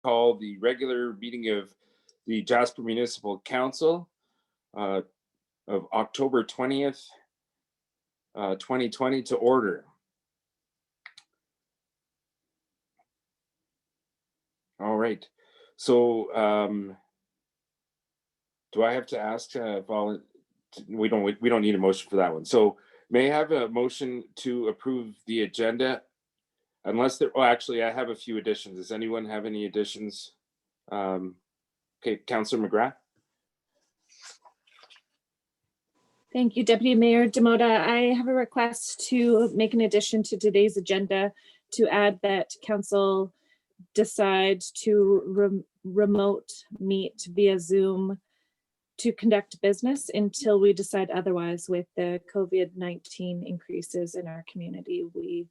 call the regular meeting of the Jasper Municipal Council of October 20th, 2020 to order. All right. So do I have to ask we don't need a motion for that one. So may I have a motion to approve the agenda? Unless there, oh, actually, I have a few additions. Does anyone have any additions? Okay, Councillor McGrath. Thank you, Deputy Mayor Demota. I have a request to make an addition to today's agenda to add that Council decides to remote meet via Zoom to conduct business until we decide otherwise. With the COVID-19 increases in our community, we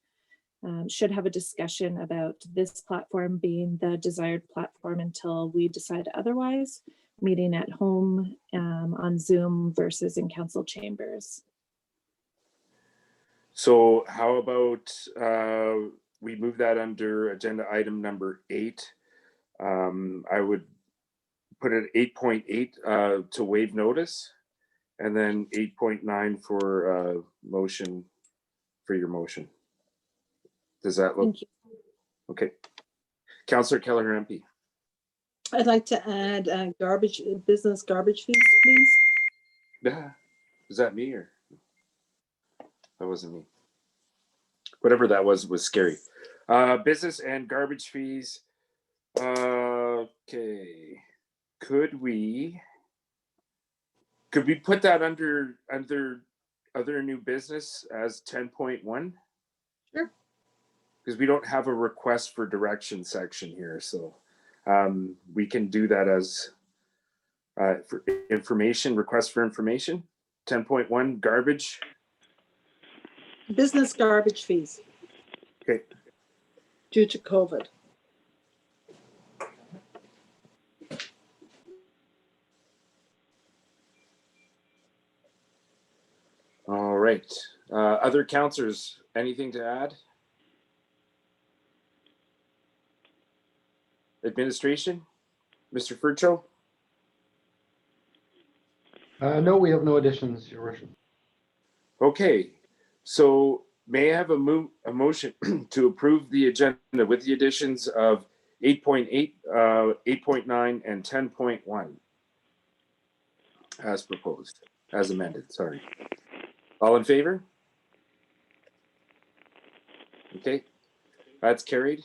should have a discussion about this platform being the desired platform until we decide otherwise, meeting at home on Zoom versus in council chambers. So how about we move that under agenda item number 8. I would put it 8.8 to waive notice, and then 8.9 for motion, for your motion. Does that look okay? Councillor Kelleher MP. I'd like to add business garbage fees, please. Yeah, is that me or that wasn't me? Whatever that was scary. Business and garbage fees. Okay, could we put that under other new business as 10.1? Sure. Because we don't have a request for direction section here, so we can do that as for information, request for information. 10.1 garbage. Business garbage fees. Okay. Due to COVID. All right. Other councillors, anything to add? Administration, Mr. Furcho? No, we have no additions, Your Worship. Okay, so may I have a motion to approve the agenda with the additions of 8.8, 8.9, and 10.1 as proposed, as amended, sorry. All in favor? Okay, that's carried.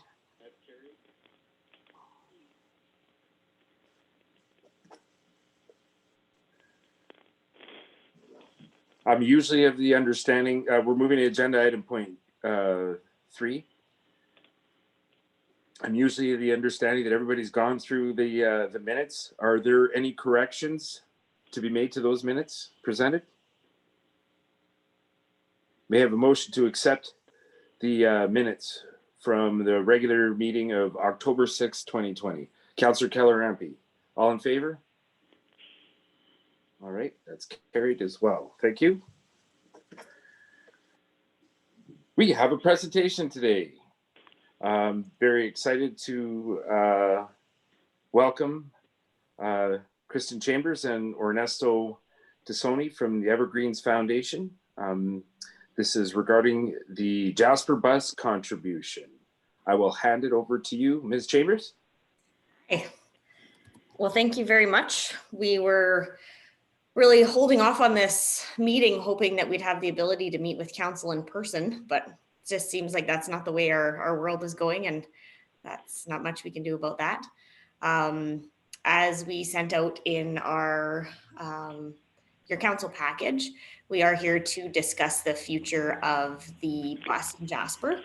I'm usually of the understanding, we're moving to agenda item point 3. I'm usually of the understanding that everybody's gone through the minutes. Are there any corrections to be made to those minutes presented? May I have a motion to accept the minutes from the regular meeting of October 6, 2020. Councillor Kelleher MP, all in favor? All right, that's carried as well. Thank you. We have a presentation today. Very excited to welcome Kristen Chambers and Ernesto Tassoni from the EVERGREENS Foundation. This is regarding the Jasper bus contribution. I will hand it over to you, Ms. Chambers. Hey. Well, thank you very much. We were really holding off on this meeting, hoping that we'd have the ability to meet with council in person, but it just seems like that's not the way our world is going, and that's not much we can do about that. As we sent out in our your council package, we are here to discuss the future of the bus in Jasper.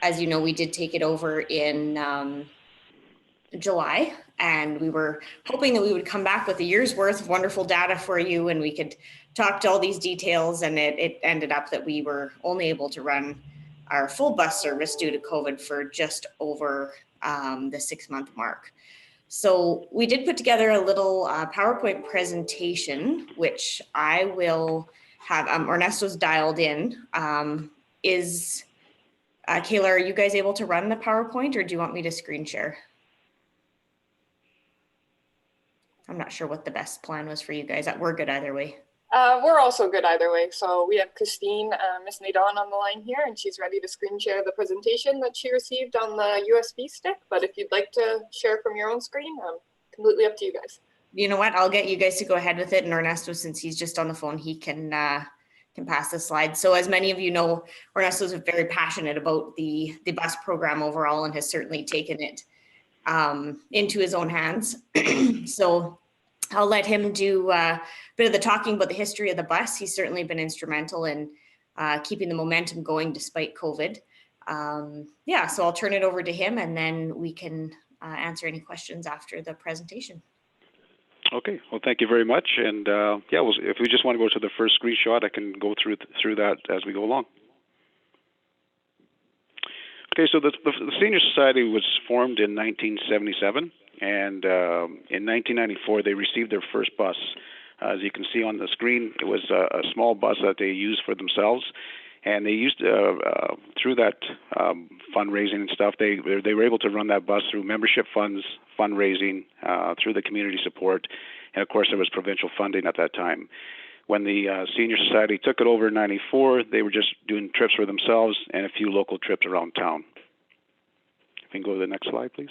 As you know, we did take it over in July, and we were hoping that we would come back with a year's worth of wonderful data for you, and we could talk to all these details, and it ended up that we were only able to run our full bus service due to COVID for just over the 6-month mark. So we did put together a little PowerPoint presentation, which I will have, Ernesto's dialed in. Kayla, are you guys able to run the PowerPoint, or do you want me to screen share? I'm not sure what the best plan was for you guys. We're good either way. We're also good either way. So we have Christine, Miss Nadon on the line here, and she's ready to screen share the presentation that she received on the USB stick. But if you'd like to share from your own screen, completely up to you guys. You know what? I'll get you guys to go ahead with it. And Ernesto, since he's just on the phone, he can pass the slide. So as many of you know, Ernesto is very passionate about the bus program overall and has certainly taken it into his own hands. So I'll let him do a bit of the talking about the history of the bus. He's certainly been instrumental in keeping the momentum going despite COVID. Yeah, so I'll turn it over to him and then we can answer any questions after the presentation. Okay, well, thank you very much. And yeah, well, if we just want to go to the first screenshot, I can go through that as we go along. Okay, so the Senior Society was formed in 1977, and in 1994 they received their first bus. As you can see on the screen, it was a small bus that they used for themselves, and they used through that fundraising and stuff. They were able to run that bus through membership funds, fundraising, through the community support, and of course there was provincial funding at that time. When the Senior Society took it over in '94, they were just doing trips for themselves and a few local trips around town. If we can go to the next slide, please.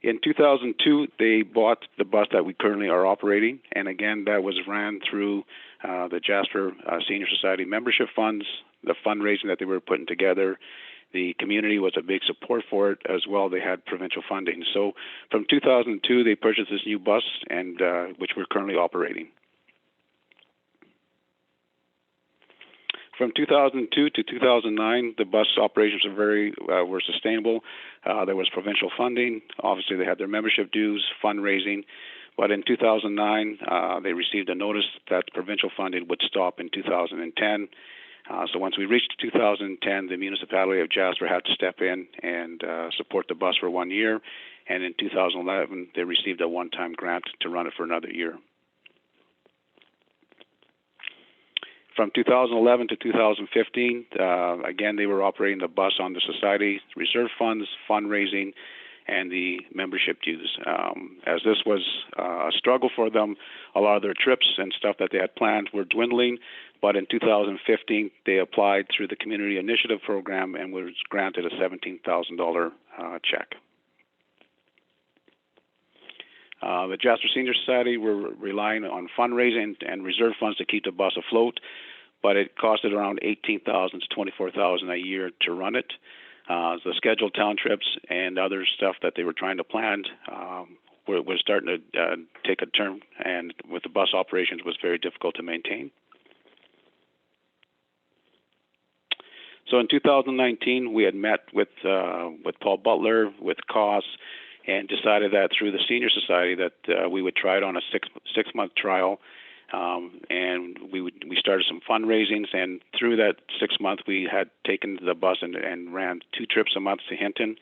In 2002, they bought the bus that we currently are operating, and again, that was ran through the Jasper Senior Society membership funds, the fundraising that they were putting together. The community was a big support for it as well. They had provincial funding. So from 2002, they purchased this new bus, and which we're currently operating. From 2002 to 2009, the bus operations were sustainable. There was provincial funding. Obviously, they had their membership dues, fundraising. But in 2009, they received a notice that provincial funding would stop in 2010. So once we reached 2010, the municipality of Jasper had to step in and support the bus for 1 year. And in 2011, they received a one-time grant to run it for another year. From 2011 to 2015, again, they were operating the bus on the society reserve funds, fundraising, and the membership dues. As this was a struggle for them, a lot of their trips and stuff that they had planned were dwindling. But in 2015, they applied through the Community Initiative Program and was granted a $17,000 check. The Jasper Senior Society were relying on fundraising and reserve funds to keep the bus afloat, but it costed around $18,000 to $24,000 a year to run it. The scheduled town trips and other stuff that they were trying to plan was starting to take a turn, and with the bus operations was very difficult to maintain. So in 2019, we had met with Paul Butler, with COS, and decided that through the Senior Society that we would try it on a six-month trial. And we started some fundraisings, and through that 6 months, we had taken the bus and ran 2 trips a month to Hinton.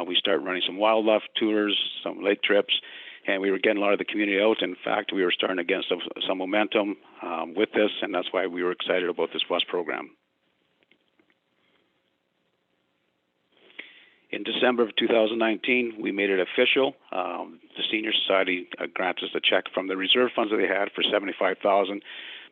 We started running some wildlife tours, some lake trips, and we were getting a lot of the community out. In fact, we were starting to get some momentum with this, and that's why we were excited about this bus program. In December of 2019, we made it official. The Senior Society granted us a check from the reserve funds that they had for $75,000.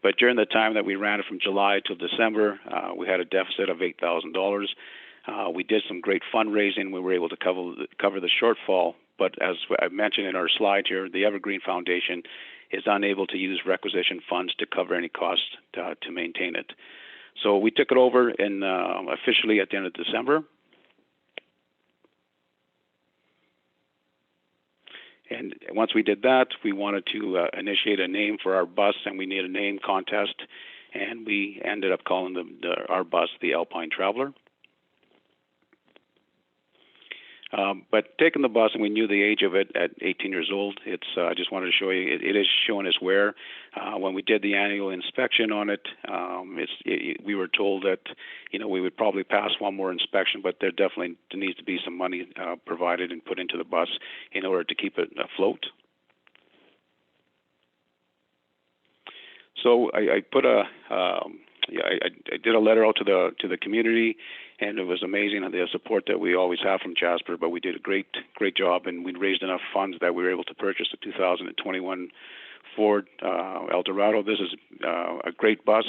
But during the time that we ran it from July till December, we had a deficit of $8,000. We did some great fundraising. We were able to cover the shortfall. But as I mentioned in our slide here, the Evergreen Foundation is unable to use requisition funds to cover any cost to maintain it. So we took it over officially at the end of December. And once we did that, we wanted to initiate a name for our bus, and we needed a name contest, and we ended up calling our bus the Alpine Traveler. But taking the bus, and we knew the age of it at 18 years old. I just wanted to show you, it is showing its wear. When we did the annual inspection on it, we were told that we would probably pass one more inspection, but there definitely needs to be some money provided and put into the bus in order to keep it afloat. So I put a I did a letter out to the community, and it was amazing the support that we always have from Jasper. But we did a great job, and we raised enough funds that we were able to purchase the 2021 Ford Eldorado. This is a great bus.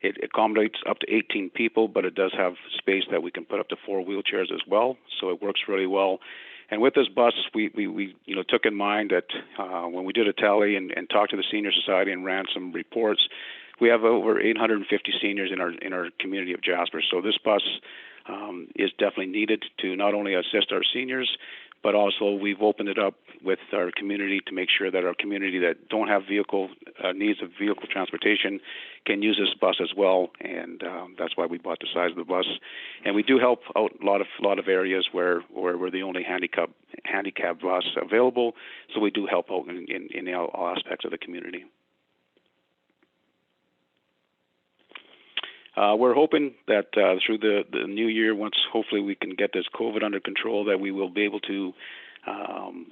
It accommodates up to 18 people, but it does have space that we can put up to 4 wheelchairs as well. So it works really well. And with this bus, we took in mind that when we did a tally and talked to the Senior Society and ran some reports, we have over 850 seniors in our community of Jasper. So this bus is definitely needed to not only assist our seniors, but also we've opened it up with our community to make sure that our community that don't have needs of vehicle transportation can use this bus as well. And that's why we bought the size of the bus. And we do help out a lot of areas where we're the only handicap bus available. So we do help out in all aspects of the community. We're hoping that through the new year, once hopefully we can get this COVID under control, that we will be able to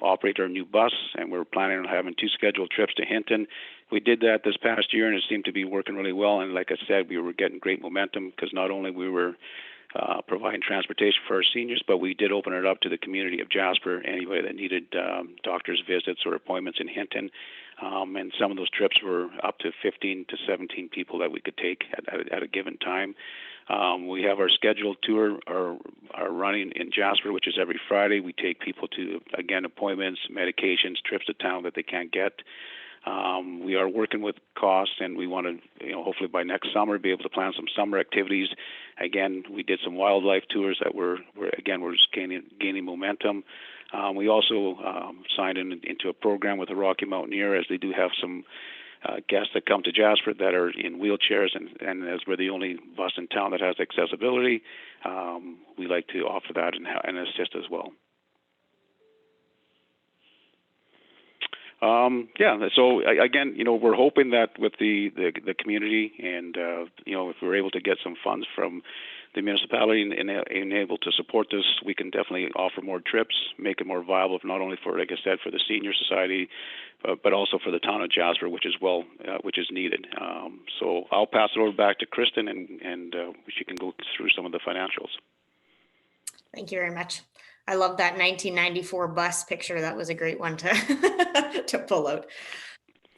operate our new bus, and we're planning on having 2 scheduled trips to Hinton. We did that this past year, and it seemed to be working really well. And like I said, we were getting great momentum because not only we were providing transportation for our seniors, but we did open it up to the community of Jasper, anybody that needed doctor's visits or appointments in Hinton. And some of those trips were up to 15 to 17 people that we could take at a given time. We have our scheduled tour are running in Jasper, which is every Friday. We take people to, again, appointments, medications, trips to town that they can't get. We are working with costs, and we want to, hopefully by next summer, be able to plan some summer activities. Again, we did some wildlife tours that we're just gaining momentum. We also signed into a program with the Rocky Mountaineer, as they do have some guests that come to Jasper that are in wheelchairs, and as we're the only bus in town that has accessibility, we like to offer that and assist as well. So again, we're hoping that with the community and, if we're able to get some funds from the municipality and able to support this, we can definitely offer more trips, make it more viable, not only for, like I said, for the Senior Society, but also for the town of Jasper, which is needed. So I'll pass it over back to Kristen, and she can go through some of the financials. Thank you very much. I love that 1994 bus picture. That was a great one to to pull out.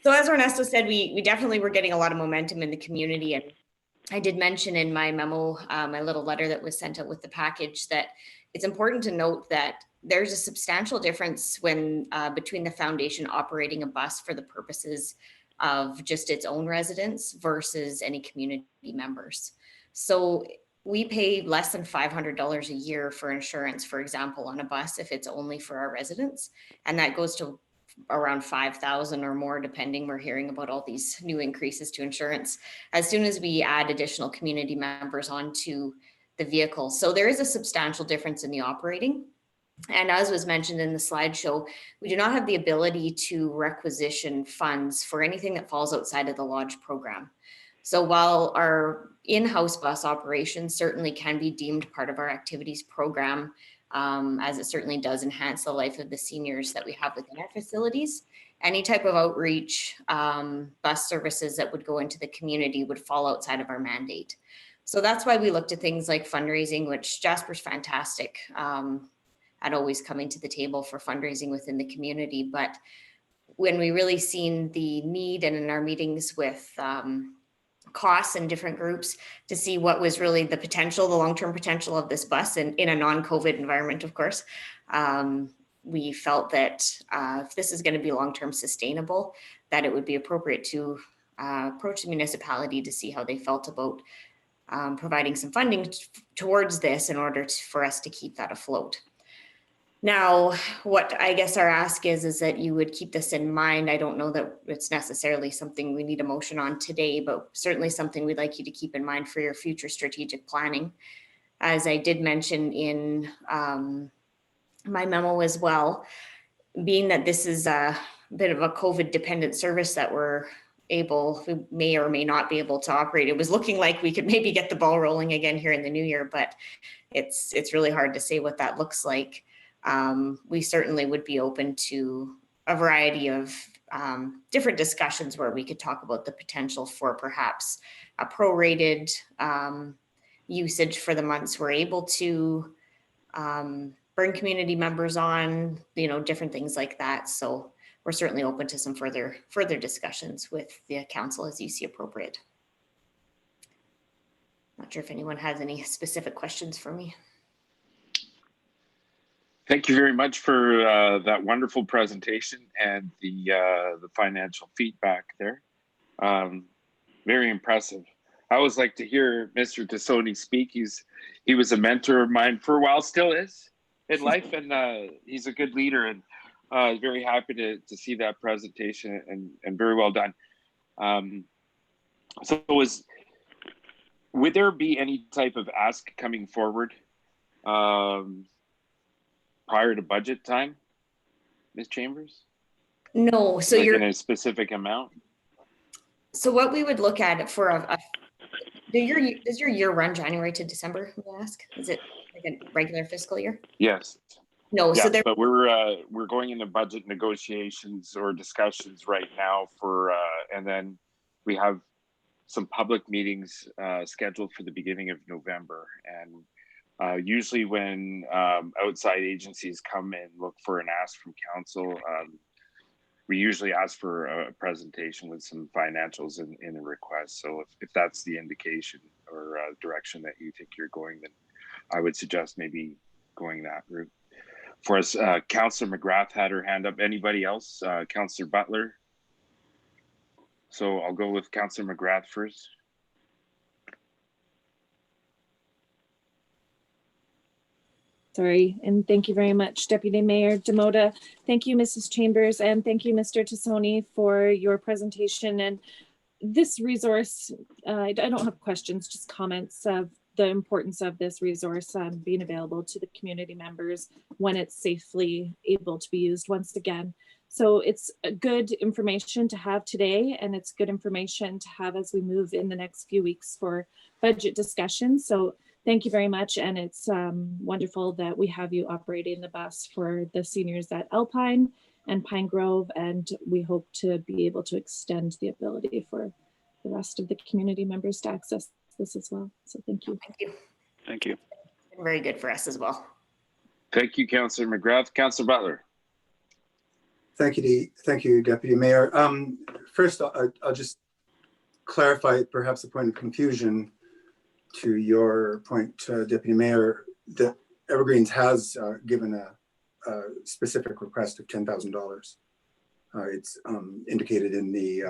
So as Ernesto said, we definitely were getting a lot of momentum in the community. And I did mention in my memo, my little letter that was sent out with the package, that it's important to note that there's a substantial difference when between the foundation operating a bus for the purposes of just its own residents versus any community members. So we pay less than $500 a year for insurance, for example, on a bus if it's only for our residents. And that goes to around 5,000 or more, depending. We're hearing about all these new increases to insurance as soon as we add additional community members onto the vehicle. So there is a substantial difference in the operating. And as was mentioned in the slideshow, we do not have the ability to requisition funds for anything that falls outside of the Lodge program. So while our in-house bus operations certainly can be deemed part of our activities program, as it certainly does enhance the life of the seniors that we have within our facilities, any type of outreach bus services that would go into the community would fall outside of our mandate. So that's why we looked at things like fundraising, which Jasper's fantastic at always coming to the table for fundraising within the community. But when we really seen the need, and in our meetings with costs and different groups to see what was really the potential, the long-term potential of this bus in a non-COVID environment, of course, we felt that if this is going to be long-term sustainable, that it would be appropriate to approach the municipality to see how they felt about providing some funding towards this in order for us to keep that afloat. Now, what I guess our ask is that you would keep this in mind. I don't know that it's necessarily something we need a motion on today, but certainly something we'd like you to keep in mind for your future strategic planning. As I did mention in my memo as well, being that this is a bit of a COVID dependent service that we may or may not be able to operate. It was looking like we could maybe get the ball rolling again here in the new year, but it's really hard to say what that looks like. We certainly would be open to a variety of different discussions where we could talk about the potential for perhaps a prorated usage for the months we're able to bring community members on, different things like that. So we're certainly open to some further discussions with the council as you see appropriate. Not sure if anyone has any specific questions for me. Thank you very much for that wonderful presentation and the financial feedback there. Very impressive. I always like to hear Mr. Tassoni speak. He was a mentor of mine for a while, still is in life, and he's a good leader, and very happy to see that presentation, and very well done. Would there be any type of ask coming forward prior to budget time, Ms. Chambers? No, so like you're in a specific amount. So what we would look at for does your year run January to December? May I ask? Is it like a regular fiscal year? Yes. No. Yeah, So there. but we're going into budget negotiations or discussions right now for, and then we have some public meetings scheduled for the beginning of November, and usually when outside agencies come and look for an ask from council, we usually ask for a presentation with some financials in the request. So if that's the indication or direction that you think you're going, then I would suggest maybe going that route. For us, Councillor McGrath had her hand up. Anybody else? Councillor Butler. So I'll go with Councillor McGrath first. Sorry, and thank you very much, Deputy Mayor Demota. Thank you, Mrs. Chambers, and thank you, Mr. Tassoni, for your presentation. And this resource, I don't have questions, just comments of the importance of this resource being available to the community members when it's safely able to be used once again. So it's a good information to have today, and it's good information to have as we move in the next few weeks for budget discussion. So thank you very much, and it's wonderful that we have you operating the bus for the seniors at Alpine and Pine Grove, and we hope to be able to extend the ability for the rest of the community members to access this as well. So thank you. Thank you. Thank you. Very good for us as well. Thank you, Councillor McGrath. Councillor Butler. Thank you, Deputy Mayor. First, I'll just clarify perhaps a point of confusion to your point, Deputy Mayor, that Evergreens has given a specific request of $10,000. It's indicated in the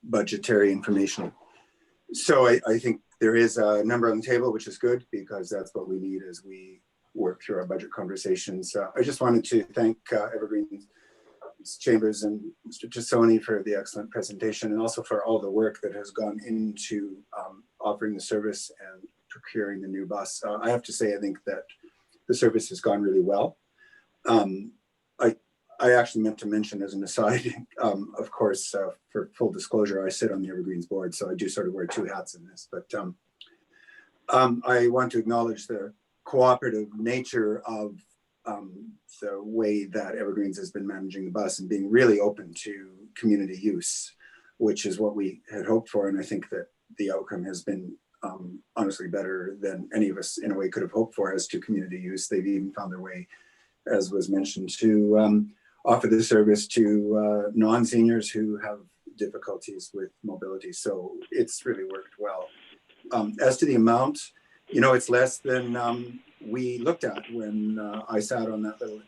budgetary information. So I think there is a number on the table, which is good, because that's what we need as we work through our budget conversations. I just wanted to thank Evergreens Chambers and Mr. Tassoni for the excellent presentation, and also for all the work that has gone into offering the service and procuring the new bus. I have to say, I think that the service has gone really well. I actually meant to mention as an aside, of course, for full disclosure, I sit on the Evergreens board, so I do sort of wear two hats in this, but I want to acknowledge the cooperative nature of the way that Evergreens has been managing the bus and being really open to community use, which is what we had hoped for. And I think that the outcome has been honestly better than any of us in a way could have hoped for as to community use. They've even found their way, as was mentioned, to offer the service to non-seniors who have difficulties with mobility. So it's really worked well. As to the amount, you know, it's less than we looked at when I sat on that little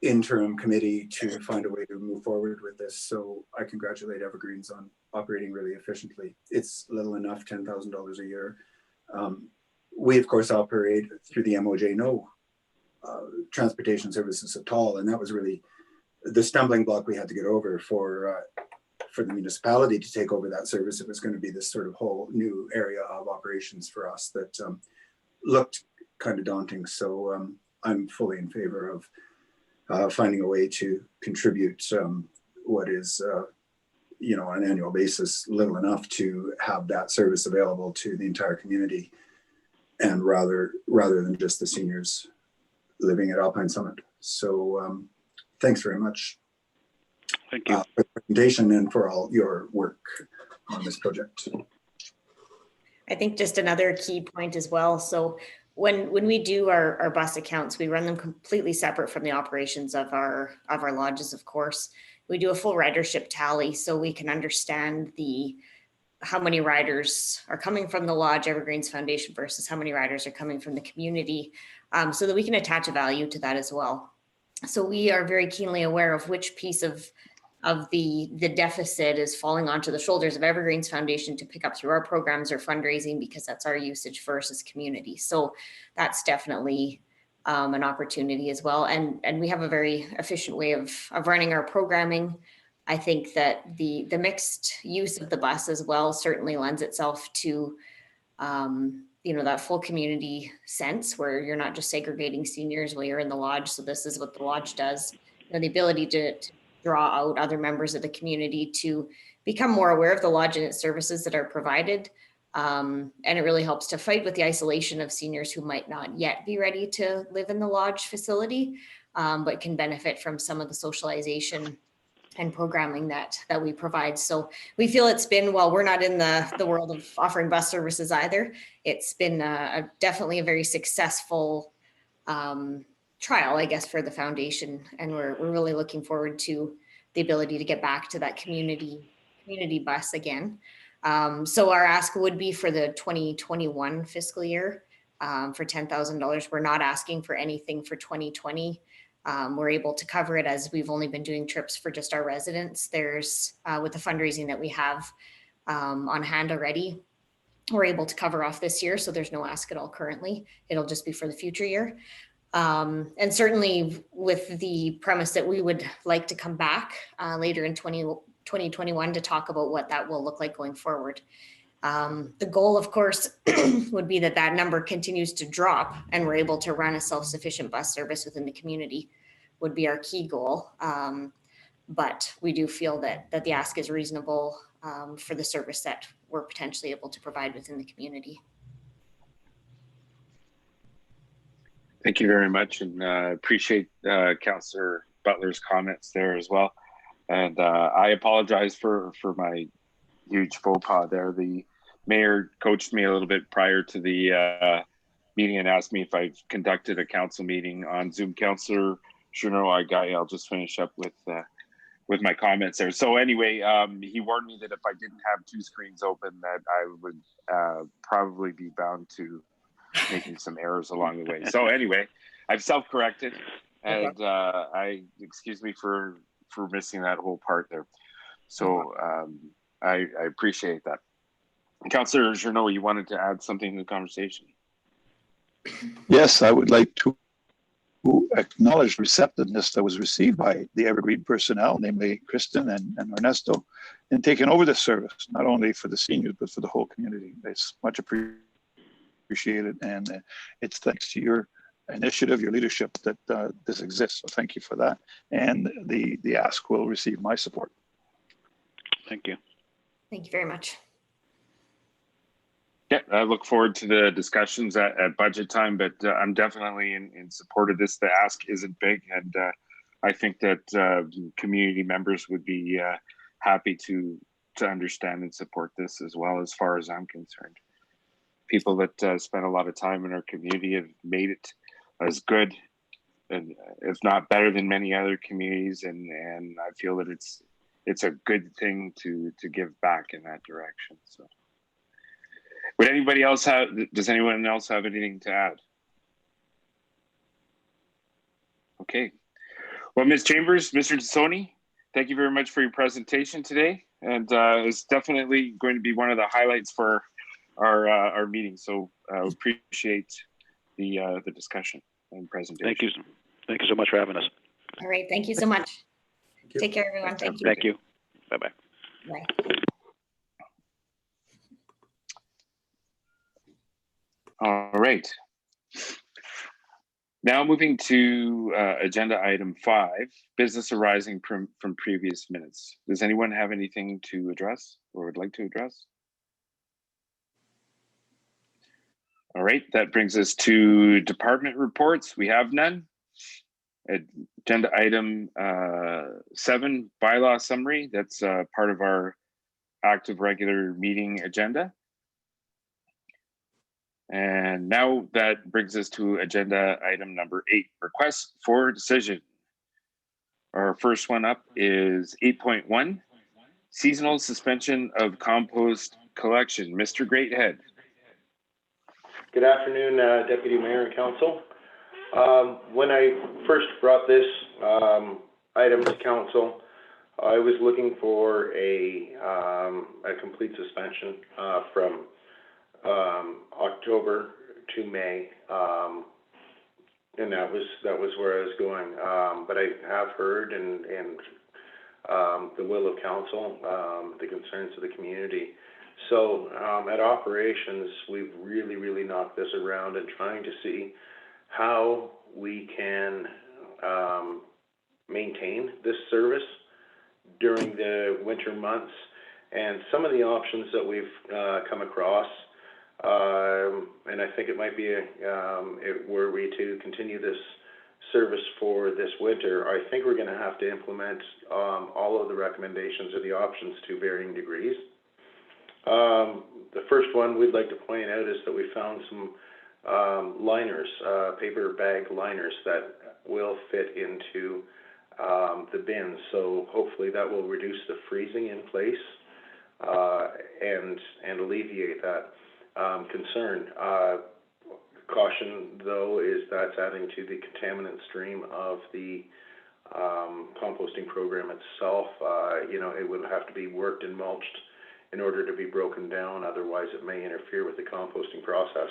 interim committee to find a way to move forward with this. So I congratulate Evergreens on operating really efficiently. It's little enough, $10,000 a year. We of course operate through the MOJ, no transportation services at all. And that was really the stumbling block we had to get over for the municipality to take over that service. It was going to be this sort of whole new area of operations for us that looked kind of daunting. So I'm fully in favor of finding a way to contribute what is, you know, on an annual basis, little enough to have that service available to the entire community, and rather than just the seniors living at Alpine Summit. So thanks very much. Thank you. for the presentation and for all your work on this project. I think just another key point as well. So when we do our bus accounts, we run them completely separate from the operations of our lodges, of course. We do a full ridership tally so we can understand how many riders are coming from the Lodge Evergreens Foundation versus how many riders are coming from the community, so that we can attach a value to that as well. So we are very keenly aware of which piece of the deficit is falling onto the shoulders of Evergreens Foundation to pick up through our programs or fundraising, because that's our usage versus community. So that's definitely an opportunity as well. And we have a very efficient way of running our programming. I think that the mixed use of the bus as well certainly lends itself to that full community sense, where you're not just segregating seniors while you're in the lodge. So this is what the lodge does. The ability to draw out other members of the community to become more aware of the lodge and its services that are provided. And it really helps to fight with the isolation of seniors who might not yet be ready to live in the lodge facility, but can benefit from some of the socialization and programming that we provide. So we feel it's been, while we're not in the world of offering bus services either, it's been definitely a very successful trial, I guess, for the foundation. And we're really looking forward to the ability to get back to that community bus again. So our ask would be for the 2021 fiscal year for $10,000. We're not asking for anything for 2020. We're able to cover it as we've only been doing trips for just our residents. There's with the fundraising that we have on hand already, we're able to cover off this year. So there's no ask at all currently. It'll just be for the future year. And certainly with the premise that we would like to come back later in 2021 to talk about what that will look like going forward. The goal, of course, would be that number continues to drop and we're able to run a self-sufficient bus service within the community would be our key goal. But we do feel that the ask is reasonable for the service that we're potentially able to provide within the community. Thank you very much, and appreciate Councillor Butler's comments there as well. And I apologize for my huge faux pas there. The mayor coached me a little bit prior to the meeting and asked me if I've conducted a council meeting on Zoom. Councillor Chernot, I'll just finish up with my comments there. So anyway, he warned me that if I didn't have two screens open, that I would probably be bound to making some errors along the way. So anyway, I've self-corrected, and I excuse me for missing that whole part there. So I appreciate that. Councillor Chernot, you wanted to add something to the conversation? Yes, I would like to acknowledge the receptiveness that was received by the Evergreen personnel, namely Kristen and Ernesto, in taking over this service, not only for the seniors, but for the whole community. It's much appreciated, and it's thanks to your initiative, your leadership, that this exists. So thank you for that. And the ask will receive my support. Thank you. Thank you very much. Yeah, I look forward to the discussions at budget time, but I'm definitely in support of this. The ask isn't big, and I think that community members would be happy to understand and support this as well, as far as I'm concerned. People that spend a lot of time in our community have made it as good, and if not better, than many other communities, and I feel that it's a good thing to give back in that direction. So. Does anyone else have anything to add? Okay. Well, Ms. Chambers, Mr. Tassoni, thank you very much for your presentation today. And it's definitely going to be one of the highlights for our meeting. So appreciate the discussion and presentation. Thank you. Thank you so much for having us. All right. Thank you so much. Take care, everyone. Thank you. Thank you. Bye-bye. Bye. All right. Now moving to agenda item 5, business arising from previous minutes. Does anyone have anything to address or would like to address? All right, that brings us to department reports. We have none. Agenda item 7, bylaw summary. That's part of our active regular meeting agenda. And now that brings us to agenda item number 8, request for decision. Our first one up is 8.1, seasonal suspension of compost collection. Mr. Greathead. Good afternoon, Deputy Mayor and Council. When I first brought this item to Council, I was looking for a complete suspension from October to May, and that was where I was going. But I have heard and the will of Council, the concerns of the community. So at operations, we've really knocked this around and trying to see how we can maintain this service during the winter months. And some of the options that we've come across, and I think it might be were we to continue this service for this winter, I think we're going to have to implement all of the recommendations or the options to varying degrees. The first one we'd like to point out is that we found some liners, paper bag liners that will fit into the bins. So hopefully that will reduce the freezing in place and alleviate that concern. Caution though is that's adding to the contaminant stream of the composting program itself. It would have to be worked and mulched in order to be broken down, otherwise it may interfere with the composting process.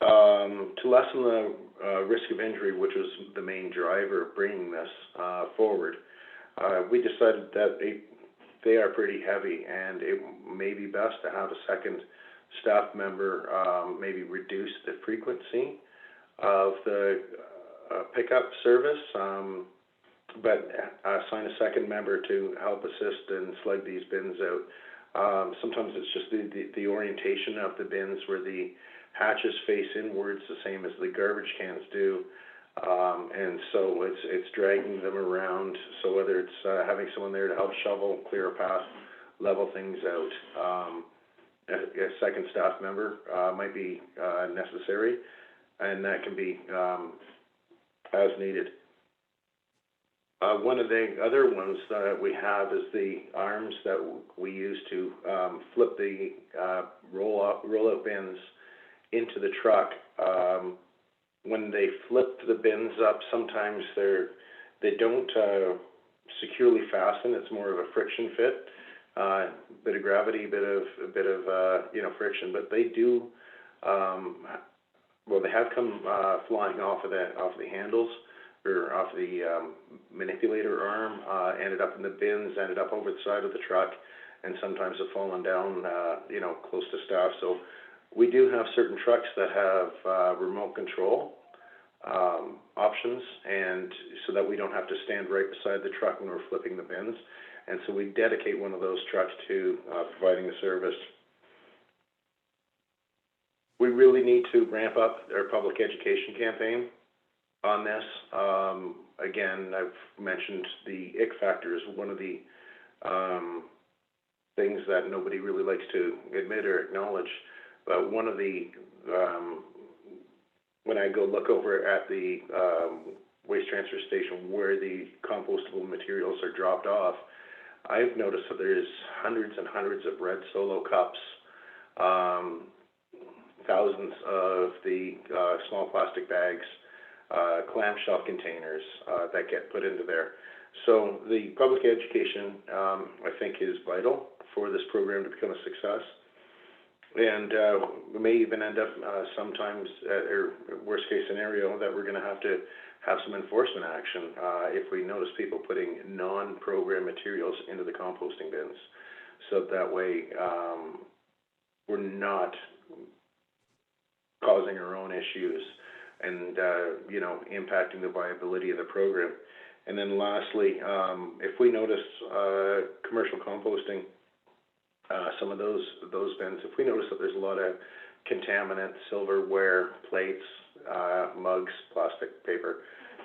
To lessen the risk of injury, which was the main driver of bringing this forward, we decided that they are pretty heavy and it may be best to have a second staff member maybe reduce the frequency of the pickup service, but assign a second member to help assist and slug these bins out. Sometimes it's just the orientation of the bins where the hatches face inwards, the same as the garbage cans do, and so it's dragging them around. So whether it's having someone there to help shovel, clear a path, level things out, a second staff member might be necessary, and that can be as needed. One of the other ones that we have is the arms that we use to flip the roll-out bins into the truck. When they flip the bins up, sometimes they don't securely fasten. It's more of a friction fit, bit of gravity, bit of friction. But they do. They have come flying off of the handles, or off the manipulator arm, ended up in the bins, ended up over the side of the truck, and sometimes have fallen down, close to staff. So we do have certain trucks that have remote control options, and so that we don't have to stand right beside the truck when we're flipping the bins. And so we dedicate one of those trucks to providing the service. We really need to ramp up our public education campaign on this. Again, I've mentioned the ick factor is one of the things that nobody really likes to admit or acknowledge. But one of the, when I go look over at the waste transfer station where the compostable materials are dropped off, I've noticed that there's hundreds and hundreds of red Solo cups, thousands of the small plastic bags, clamshell containers that get put into there. So the public education, I think, is vital for this program to become a success. And we may even end up sometimes, or worst case scenario, that we're going to have some enforcement action if we notice people putting non-program materials into the composting bins. So that way we're not causing our own issues and impacting the viability of the program. And then lastly, if we notice commercial composting, some of those bins, if we notice that there's a lot of contaminant, silverware, plates, mugs, plastic, paper,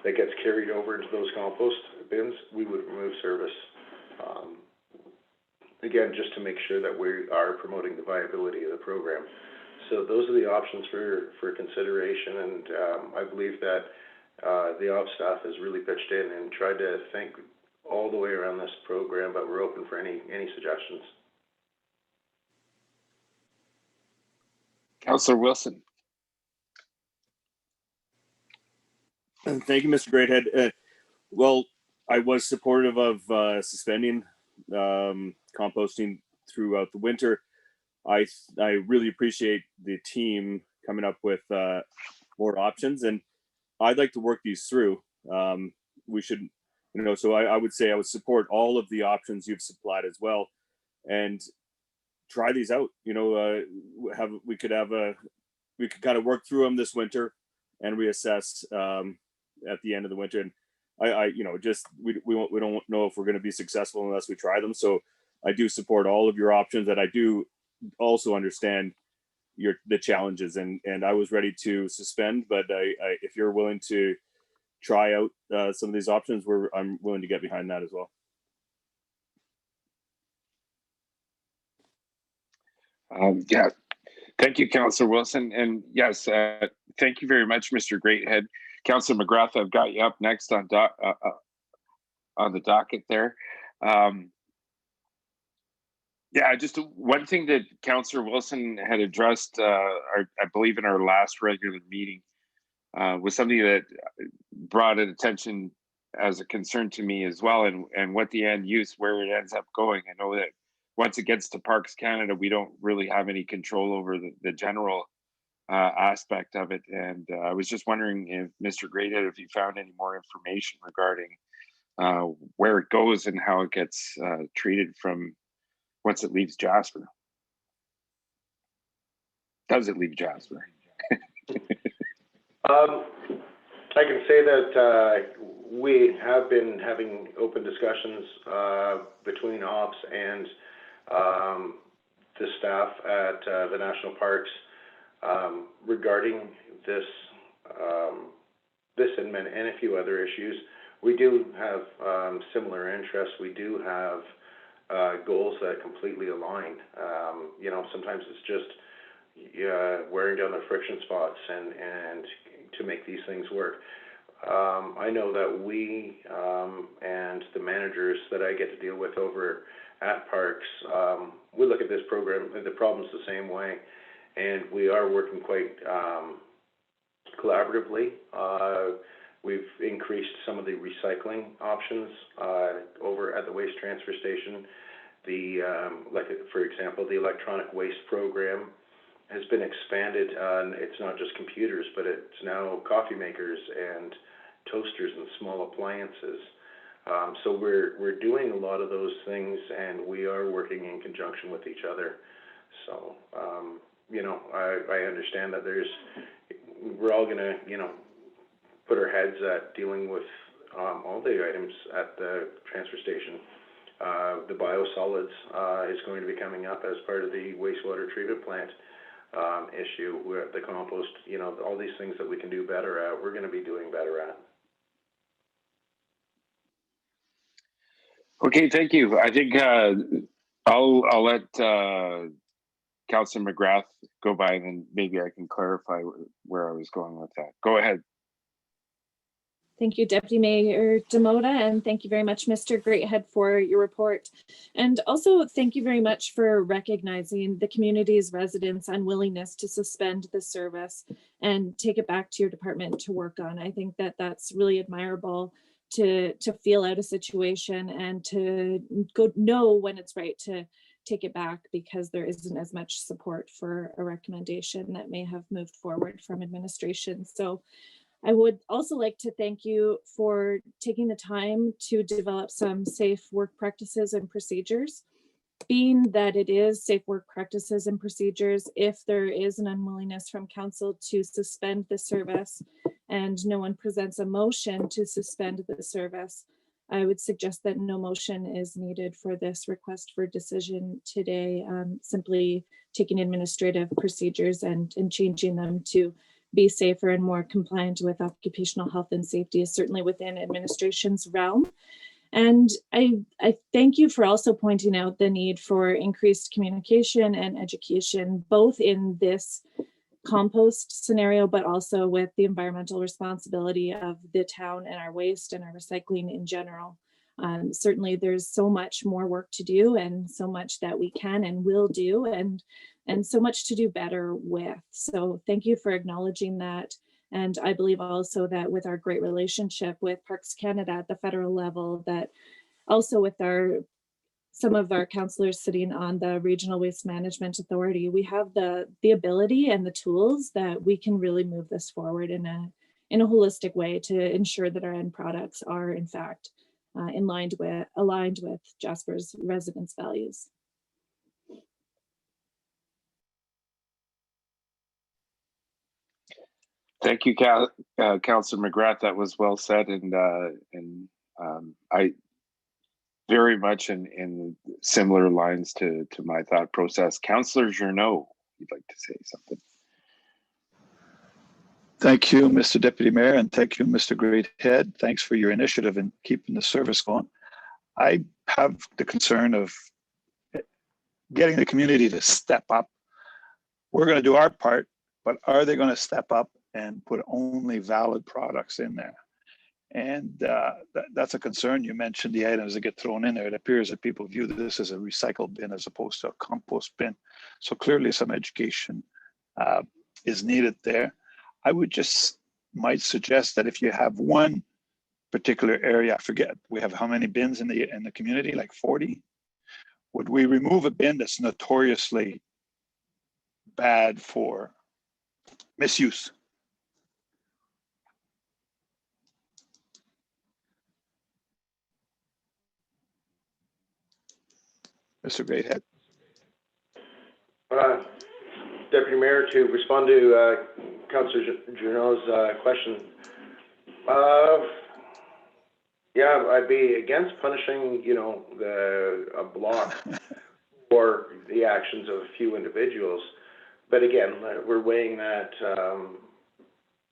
that gets carried over into those compost bins, we would remove service. Again, just to make sure that we are promoting the viability of the program. So those are the options for consideration, and I believe that the ops staff has really pitched in and tried to think all the way around this program, but we're open for any suggestions. Councillor Wilson. Thank you, Mr. Greathead. Well, I was supportive of suspending composting throughout the winter. I really appreciate the team coming up with more options, and I'd like to work these through. We should, so I would say I would support all of the options you've supplied as well, and try these out. We could kind of work through them this winter and reassess at the end of the winter. And we don't know if we're going to be successful unless we try them. So I do support all of your options, and I do also understand the challenges. And I was ready to suspend, but if you're willing to try out some of these options, I'm willing to get behind that as well. Yeah, thank you, Councillor Wilson. And yes, thank you very much, Mr. Greathead. Councillor McGrath, I've got you up next on the docket there. Yeah, just one thing that Councillor Wilson had addressed, I believe in our last regular meeting, was something that brought attention as a concern to me as well, and what the end use, where it ends up going. I know that once it gets to Parks Canada, we don't really have any control over the general aspect of it. And I was just wondering if Mr. Greathead, if you found any more information regarding where it goes and how it gets treated from once it leaves Jasper. Does it leave Jasper? I can say that we have been having open discussions between ops and the staff at the national parks regarding this and a few other issues. We do have similar interests. We do have goals that completely align. Sometimes it's just wearing down the friction spots and to make these things work. I know that we and the managers that I get to deal with over at parks, we look at this program and the problems the same way, and we are working quite collaboratively. We've increased some of the recycling options over at the waste transfer station. For example, the electronic waste program has been expanded. It's not just computers, but it's now coffee makers and toasters and small appliances. So we're doing a lot of those things, and we are working in conjunction with each other. So I understand that we're all going to put our heads at dealing with all the items at the transfer station. The biosolids is going to be coming up as part of the wastewater treatment plant issue. The compost, all these things that we can do better at, we're going to be doing better at. Okay, thank you. I think I'll let Councillor McGrath go by, and then maybe I can clarify where I was going with that. Go ahead. Thank you, Deputy Mayor Demota, and thank you very much, Mr. Greathead, for your report. And also thank you very much for recognizing the community's residents' unwillingness to suspend the service and take it back to your department to work on. I think that that's really admirable to feel out a situation and to know when it's right to take it back, because there isn't as much support for a recommendation that may have moved forward from administration. So I would also like to thank you for taking the time to develop some safe work practices and procedures. Being that it is safe work practices and procedures, if there is an unwillingness from council to suspend the service and no one presents a motion to suspend the service, I would suggest that no motion is needed for this request for decision today. Simply taking administrative procedures and changing them to be safer and more compliant with occupational health and safety is certainly within administration's realm. And I thank you for also pointing out the need for increased communication and education, both in this compost scenario, but also with the environmental responsibility of the town and our waste and our recycling in general. Certainly there's so much more work to do and so much that we can and will do and so much to do better with. So thank you for acknowledging that. And I believe also that with our great relationship with Parks Canada at the federal level, that also with some of our councillors sitting on the Regional Waste Management Authority, we have the ability and the tools that we can really move this forward in a holistic way to ensure that our end products are in fact aligned with Jasper's residents' values. Thank you, Councillor McGrath. That was well said, and I very much in similar lines to my thought process. Councillor Journeau, you'd like to say something? Thank you, Mr. Deputy Mayor, and thank you, Mr. Greathead. Thanks for your initiative in keeping the service going. I have the concern of getting the community to step up. We're going to do our part, but are they going to step up and put only valid products in there? And that's a concern. You mentioned the items that get thrown in there. It appears that people view this as a recycle bin as opposed to a compost bin. So clearly some education is needed there. I might suggest that if you have one particular area, I forget, we have how many bins in the community, like 40? Would we remove a bin that's notoriously bad for misuse? Mr. Greathead. Deputy Mayor, to respond to Councillor Journeau's question, yeah, I'd be against punishing, a block for the actions of a few individuals. But again, we're weighing that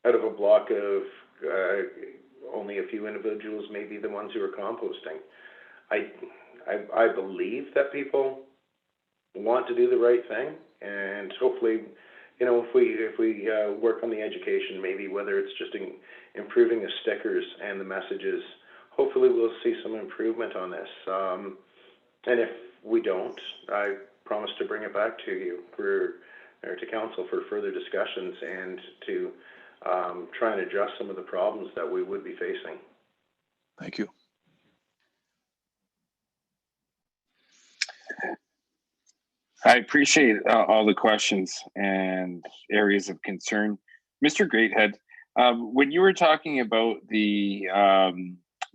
out of a block of only a few individuals, maybe the ones who are composting. I believe that people want to do the right thing, and hopefully, if we work on the education, maybe whether it's just improving the stickers and the messages, hopefully we'll see some improvement on this. And if we don't, I promise to bring it back to you to council for further discussions and to try and address some of the problems that we would be facing. Thank you. I appreciate all the questions and areas of concern. Mr. Greathead, when you were talking about the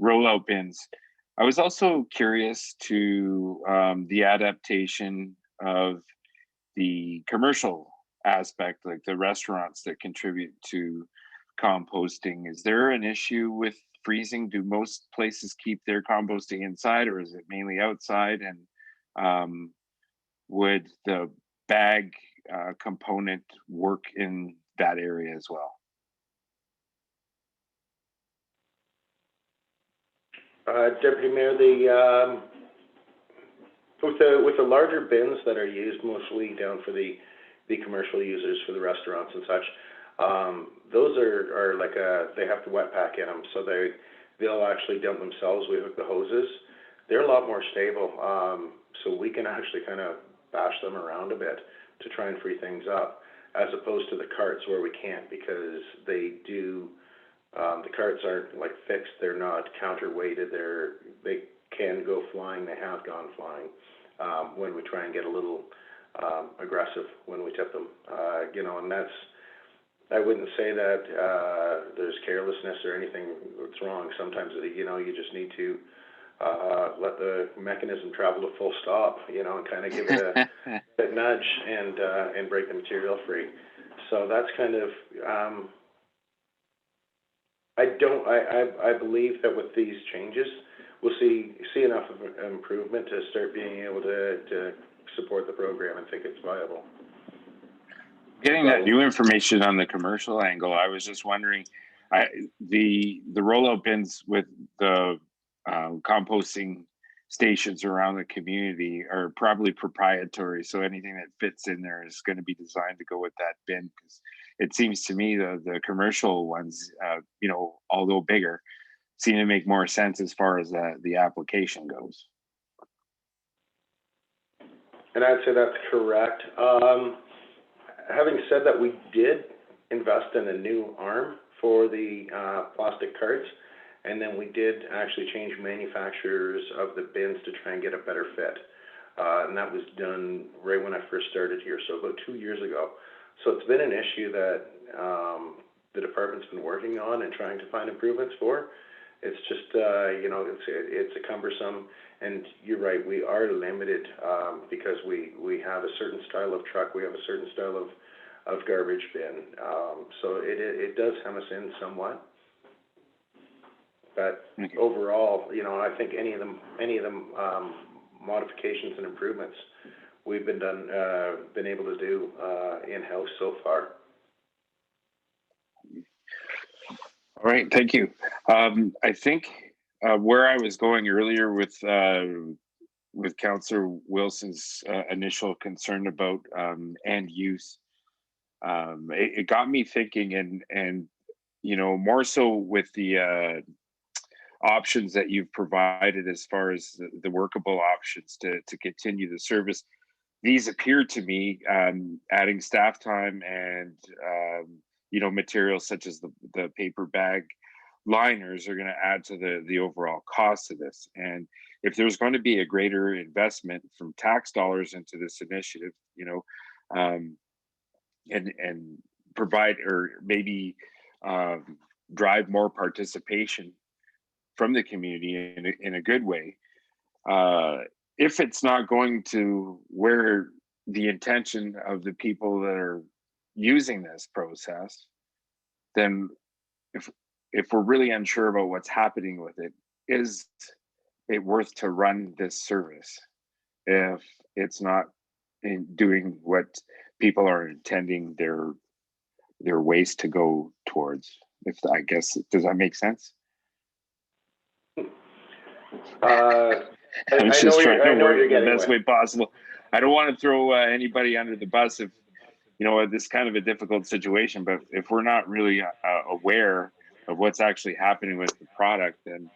rollout bins, I was also curious to the adaptation of the commercial aspect, like the restaurants that contribute to composting. Is there an issue with freezing? Do most places keep their composting inside, or is it mainly outside? And would the bag component work in that area as well? Deputy Mayor, with the larger bins that are used mostly down for the commercial users for the restaurants and such, those are like they have the wet pack in them, so they'll actually dump themselves. We hook the hoses. They're a lot more stable, so we can actually kind of bash them around a bit to try and free things up, as opposed to the carts where we can't, because they do. The carts aren't like fixed. They're not counterweighted. They can go flying. They have gone flying when we try and get a little aggressive when we tip them. And that's. I wouldn't say that there's carelessness or anything that's wrong. Sometimes you just need to let the mechanism travel to full stop, and kind of give it a nudge and break the material free. So that's kind of. I believe that with these changes, we'll see enough of an improvement to start being able to support the program and think it's viable. Getting that new information on the commercial angle, I was just wondering, the rollout bins with the composting stations around the community are probably proprietary. So anything that fits in there is going to be designed to go with that bin. Because it seems to me the commercial ones, you know, although bigger, seem to make more sense as far as the application goes. And I'd say that's correct. Having said that, we did invest in a new arm for the plastic carts, and then we did actually change manufacturers of the bins to try and get a better fit. And that was done right when I first started here, so about 2 years ago. So it's been an issue that the department's been working on and trying to find improvements for. It's just, you know, it's a cumbersome, and you're right, we are limited because we have a certain style of truck, we have a certain style of garbage bin. So it does hem us in somewhat. But overall, you know, I think any of them modifications and improvements we've been able to do in-house so far. All right, thank you. I think where I was going earlier with Councillor Wilson's initial concern about end use, it got me thinking, and you know, more so with the options that you've provided as far as the workable options to continue the service. These appear to me, adding staff time and you know, materials such as the paper bag liners are going to add to the overall cost of this. And if there's going to be a greater investment from tax dollars into this initiative, you know, and provide, or maybe drive more participation from the community in a good way, if it's not going to where the intention of the people that are using this process, then if we're really unsure about what's happening with it, is it worth to run this service if it's not in doing what people are intending their waste to go towards? If I guess, does that make sense? I'm just trying to work it the best way possible. I don't want to throw anybody under the bus if, you know, this kind of a difficult situation, but if we're not really aware of what's actually happening with the product, then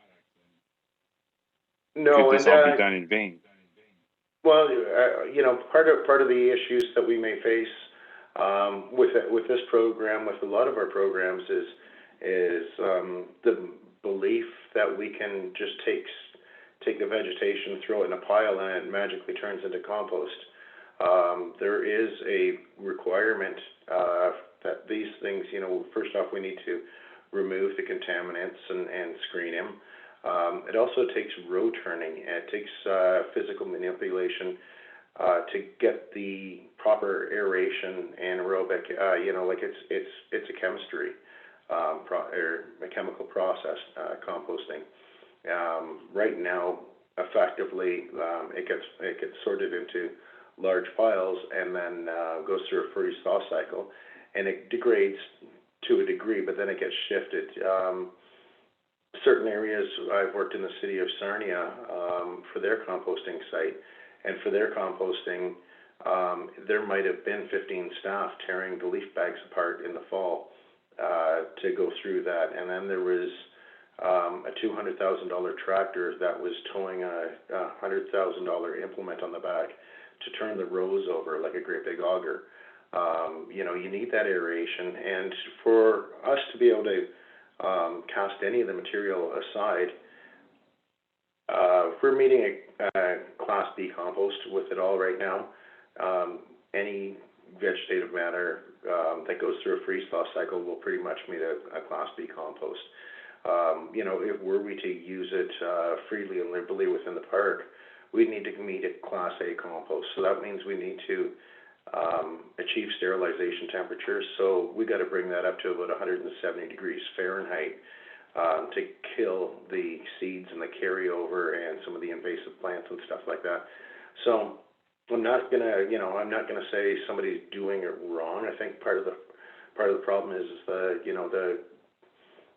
could this all be done in vain? Well, you know, part of the issues that we may face with this program, with a lot of our programs, is the belief that we can just take the vegetation, throw it in a pile, and it magically turns into compost. There is a requirement that these things, you know, first off, we need to remove the contaminants and screen them. It also takes row turning, and it takes physical manipulation to get the proper aeration and aerobic. You know, like it's a chemistry or a chemical process, composting. Right now, effectively, it gets sorted into large piles and then goes through a freeze-thaw cycle, and it degrades to a degree, but then it gets shifted. Certain areas, I've worked in the city of Sarnia for their composting site, and for their composting, there might have been 15 staff tearing the leaf bags apart in the fall to go through that, and then there was a $200,000 tractor that was towing a $100,000 implement on the back to turn the rows over like a great big auger. You know, you need that aeration, and for us to be able to cast any of the material aside, we're meeting a Class B compost with it all right now. Any vegetative matter that goes through a freeze-thaw cycle will pretty much meet a Class B compost. You know, if were we to use it freely and liberally within the park, we need to meet a Class A compost. So that means we need to achieve sterilization temperatures. So we got to bring that up to about 170 degrees Fahrenheit to kill the seeds and the carryover and some of the invasive plants and stuff like that. So I'm not gonna say somebody's doing it wrong. I think part of the problem is the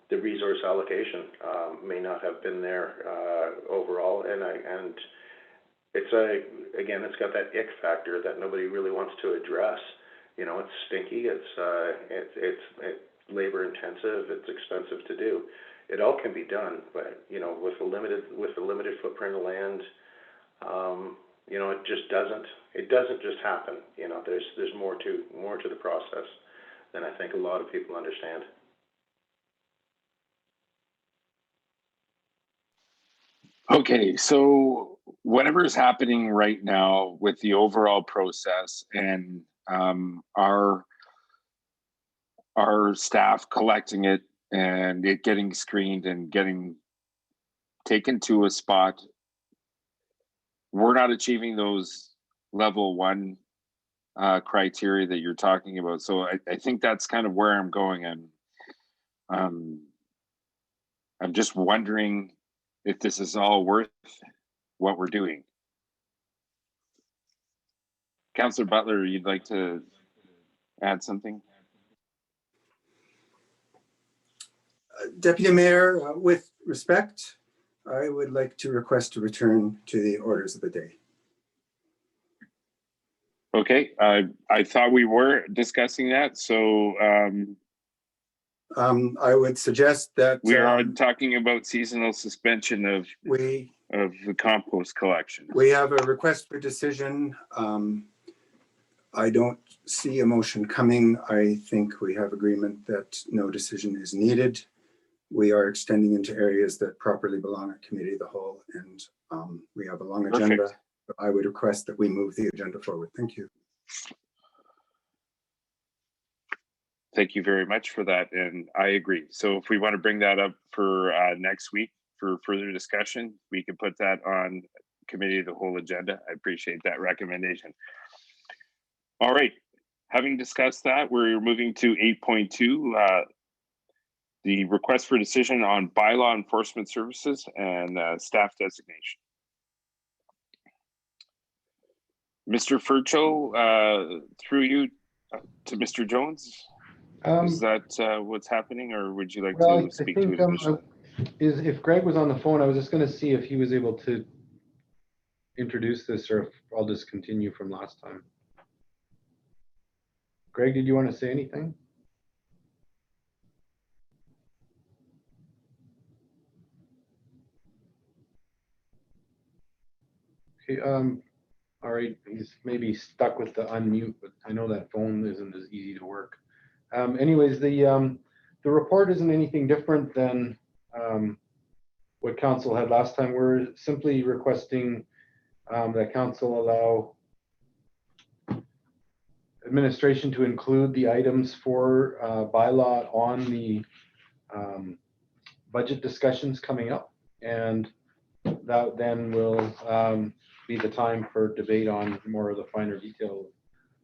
the resource allocation may not have been there overall, and it's it's got that ick factor that nobody really wants to address. It's stinky, it's labor intensive, it's expensive to do. It all can be done, but with the limited footprint of land, it doesn't just happen. There's more to the process than I think a lot of people understand. Okay, so whatever is happening right now with the overall process and our staff collecting it and it getting screened and getting taken to a spot, we're not achieving those level 1 criteria that you're talking about. So I think that's kind of where I'm going. And I'm just wondering if this is all worth what we're doing. Councillor Butler, you'd like to add something? Deputy Mayor, with respect, I would like to request to return to the orders of the day. Okay, I thought we were discussing that, so I would suggest that we are talking about seasonal suspension of the compost collection. We have a request for decision. I don't see a motion coming. I think we have agreement that no decision is needed. We are extending into areas that properly belong at committee of the whole, and we have a long agenda. Perfect. I would request that we move the agenda forward. Thank you. Thank you very much for that, and I agree. So if we want to bring that up for next week for further discussion, we can put that on committee of the whole agenda. I appreciate that recommendation. All right, having discussed that, we're moving to 8.2, the request for decision on bylaw enforcement services and staff designation. Mr. Furcho, through you to Mr. Jones. Is that what's happening, or would you like to speak to it initially? If Greg was on the phone, I was just going to see if he was able to introduce this, or if I'll just continue from last time. Greg, did you want to say anything? Okay, all right, he's maybe stuck with the unmute, but I know that phone isn't as easy to work. Anyways, the report isn't anything different than what council had last time. We're simply requesting that council allow administration to include the items for bylaw on the budget discussions coming up, and that then will be the time for debate on more of the finer detail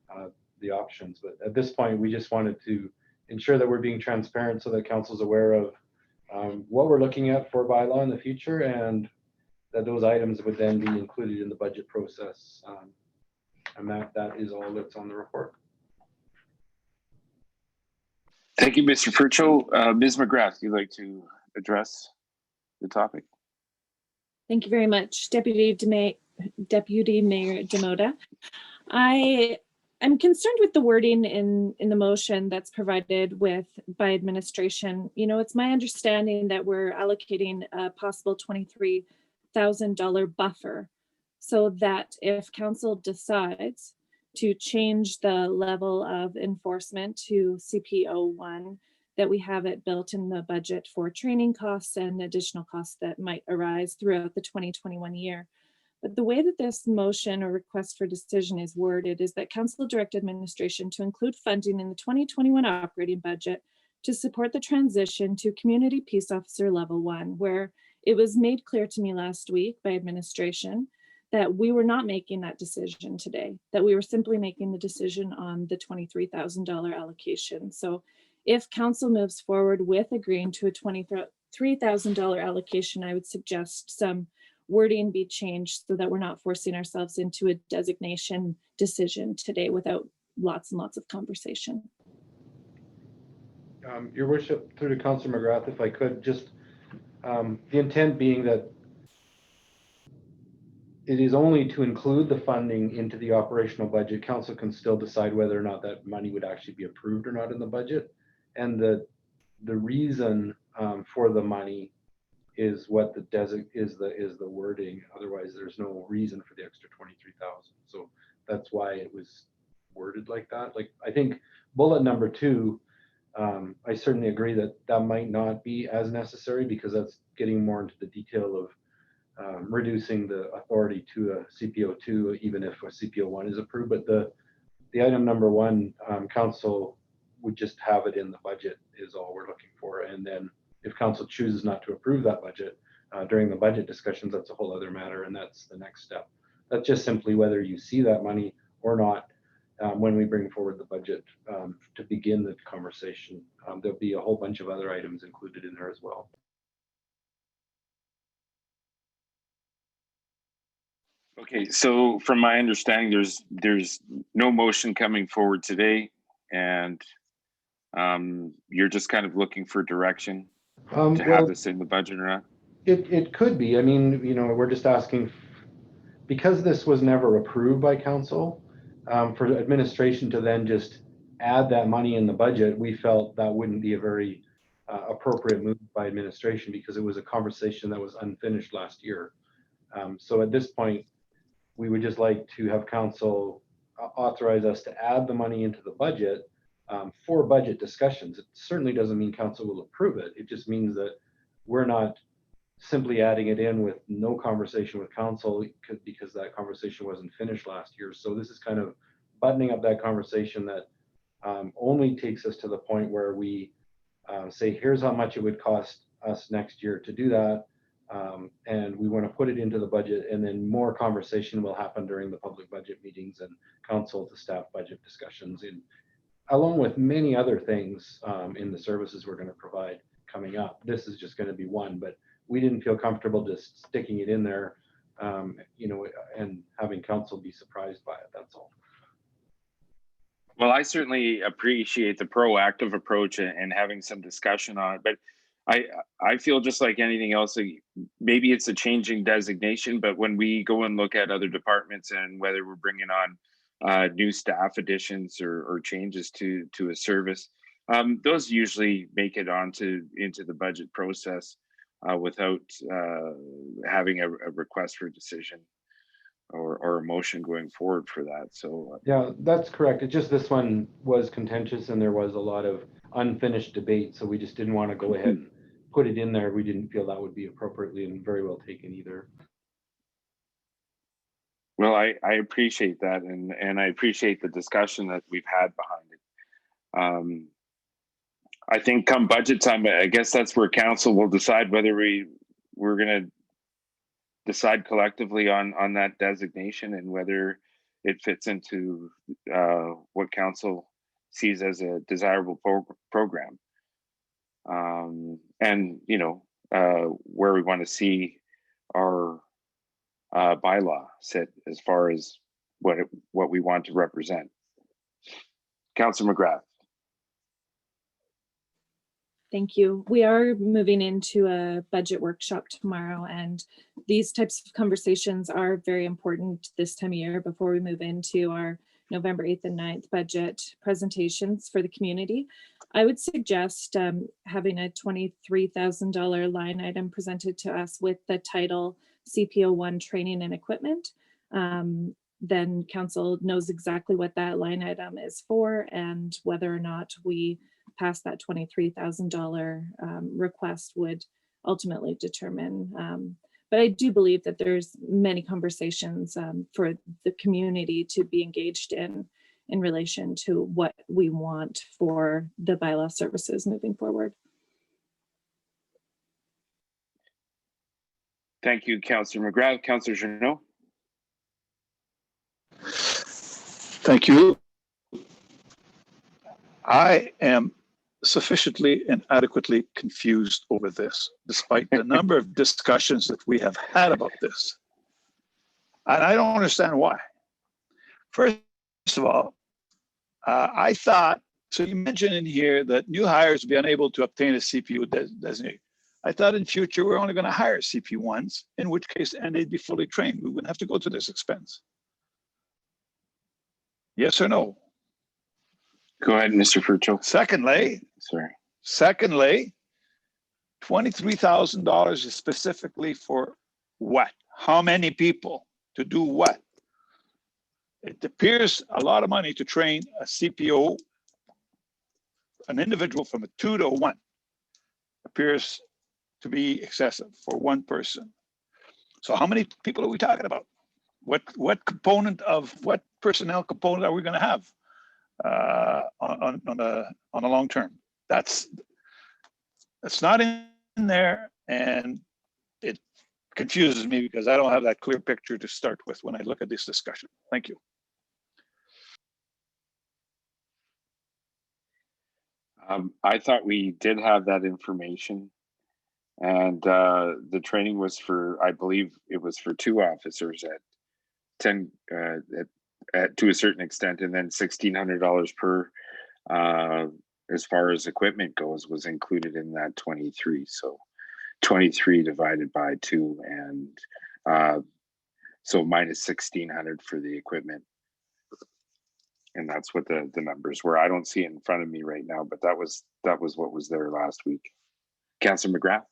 of the options. But at this point, we just wanted to ensure that we're being transparent so that council's aware of what we're looking at for bylaw in the future, and that those items would then be included in the budget process. And that is all that's on the report. Thank you, Mr. Furcho. Ms. McGrath, you'd like to address the topic? Thank you very much, Deputy Mayor Demota. I'm concerned with the wording in the motion that's provided by administration. It's my understanding that we're allocating a possible $23,000 buffer, so that if council decides to change the level of enforcement to CP01, that we have it built in the budget for training costs and additional costs that might arise throughout the 2021 year. But the way that this motion or request for decision is worded is that council direct administration to include funding in the 2021 operating budget to support the transition to community peace officer level 1, where it was made clear to me last week by administration that we were not making that decision today, that we were simply making the decision on the $23,000 allocation. So if council moves forward with agreeing to a $23,000 allocation, I would suggest some wording be changed so that we're not forcing ourselves into a designation decision today without lots and lots of conversation. Your worship, through to Councillor McGrath, if I could, just the intent being that it is only to include the funding into the operational budget. Council can still decide whether or not that money would actually be approved or not in the budget. And the reason for the money is what the is the wording. Otherwise, there's no reason for the extra 23,000. So that's why it was worded like that. Like, I think bullet number 2, I certainly agree that that might not be as necessary, because that's getting more into the detail of reducing the authority to a CPO2, even if a CPO1 is approved. But the item number 1, council would just have it in the budget is all we're looking for. And then if council chooses not to approve that budget during the budget discussions, that's a whole other matter, and that's the next step. That's just simply whether you see that money or not when we bring forward the budget to begin the conversation. There'll be a whole bunch of other items included in there as well. Okay, so from my understanding, there's no motion coming forward today, and you're just kind of looking for direction to have this in the budget or not? It could be. I mean, you know, we're just asking, because this was never approved by council, for administration to then just add that money in the budget. We felt that wouldn't be a very appropriate move by administration, because it was a conversation that was unfinished last year. So at this point, we would just like to have council authorize us to add the money into the budget for budget discussions. It certainly doesn't mean council will approve it. It just means that we're not simply adding it in with no conversation with council, because that conversation wasn't finished last year. So this is kind of buttoning up that conversation that only takes us to the point where we say, here's how much it would cost us next year to do that. And we want to put it into the budget, and then more conversation will happen during the public budget meetings and council to staff budget discussions, along with many other things in the services we're going to provide coming up. This is just going to be one, but we didn't feel comfortable just sticking it in there, you know, and having council be surprised by it. That's all. Well, I certainly appreciate the proactive approach and having some discussion on it, but I feel just like anything else, maybe it's a changing designation, but when we go and look at other departments and whether we're bringing on new staff additions or changes to a service, those usually make it into the budget process without having a request for decision or a motion going forward for that. So yeah, that's correct. It's just this one was contentious and there was a lot of unfinished debate, so we just didn't want to go ahead and put it in there. We didn't feel that would be appropriately and very well taken either. Well, I appreciate that, and I appreciate the discussion that we've had behind it. I think come budget time, I guess that's where council will decide whether we're going to decide collectively on that designation and whether it fits into what council sees as a desirable program. And, you know, where we want to see our bylaw sit as far as what we want to represent. Councillor McGrath. Thank you. We are moving into a budget workshop tomorrow, and these types of conversations are very important this time of year before we move into our November 8th and 9th budget presentations for the community. I would suggest having a $23,000 line item presented to us with the title CPO1 training and equipment. Then council knows exactly what that line item is for and whether or not we pass that $23,000 request would ultimately determine. But I do believe that there's many conversations for the community to be engaged in relation to what we want for the bylaw services moving forward. Thank you, Councillor McGrath. Councillor Jeannot. Thank you. I am sufficiently and adequately confused over this, despite the number of discussions that we have had about this. And I don't understand why. First of all, I thought, so you mentioned in here that new hires be unable to obtain a CPU designate. I thought in future, we're only going to hire CP1s, in which case, and they'd be fully trained. We wouldn't have to go to this expense. Yes or no? Go ahead, Mr. Furcho. Secondly, $23,000 is specifically for what? How many people to do what? It appears a lot of money to train a CPO, an individual from a 2 to a 1. Appears to be excessive for one person. So how many people are we talking about? What component of what personnel component are we going to have on a long term? That's not in there, and it confuses me because I don't have that clear picture to start with when I look at this discussion. Thank you. I thought we did have that information, and the training was for, I believe it was for 2 officers at 10 to a certain extent, and then $1,600 per as far as equipment goes was included in that 23. So 23 divided by 2, and so minus 1,600 for the equipment. And that's what the numbers were. I don't see it in front of me right now, but that was what was there last week. Councillor McGrath.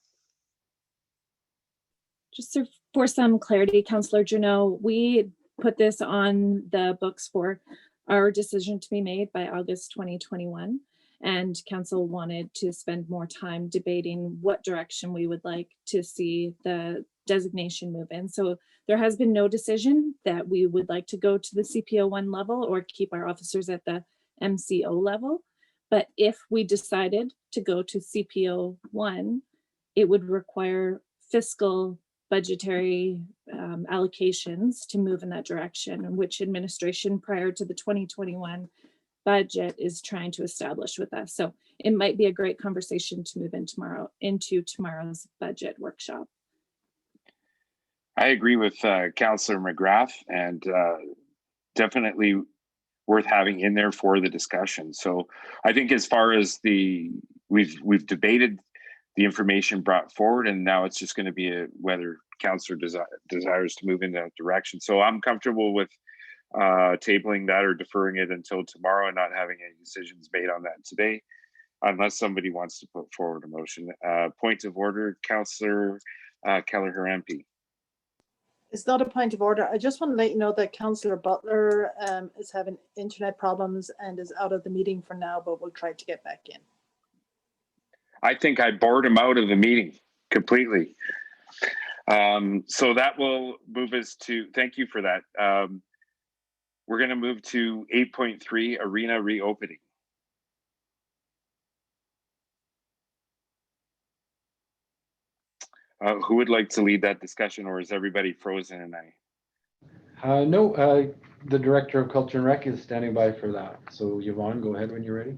Just for some clarity, Councillor Juneau, we put this on the books for our decision to be made by August 2021. And council wanted to spend more time debating what direction we would like to see the designation move in. So there has been no decision that we would like to go to the CPO1 level or keep our officers at the MCO level. But if we decided to go to CPO1, it would require fiscal budgetary allocations to move in that direction, which administration prior to the 2021 budget is trying to establish with us. So it might be a great conversation to move into tomorrow's budget workshop. I agree with Councillor McGrath, and definitely worth having in there for the discussion. So I think as far as we've debated the information brought forward, and now it's just going to be whether councillor desires to move in that direction. So I'm comfortable with tabling that or deferring it until tomorrow and not having any decisions made on that today, unless somebody wants to put forward a motion. Point of order, Councillor Keller-Harampi. It's not a point of order. I just want to let you know that Councillor Butler is having internet problems and is out of the meeting for now, but we'll try to get back in. I think I bored him out of the meeting completely. So that will move us to, thank you for that. We're going to move to 8.3, arena reopening. Who would like to lead that discussion, or is everybody frozen and No, the Director of Culture and Rec is standing by for that. So Yvonne, go ahead when you're ready.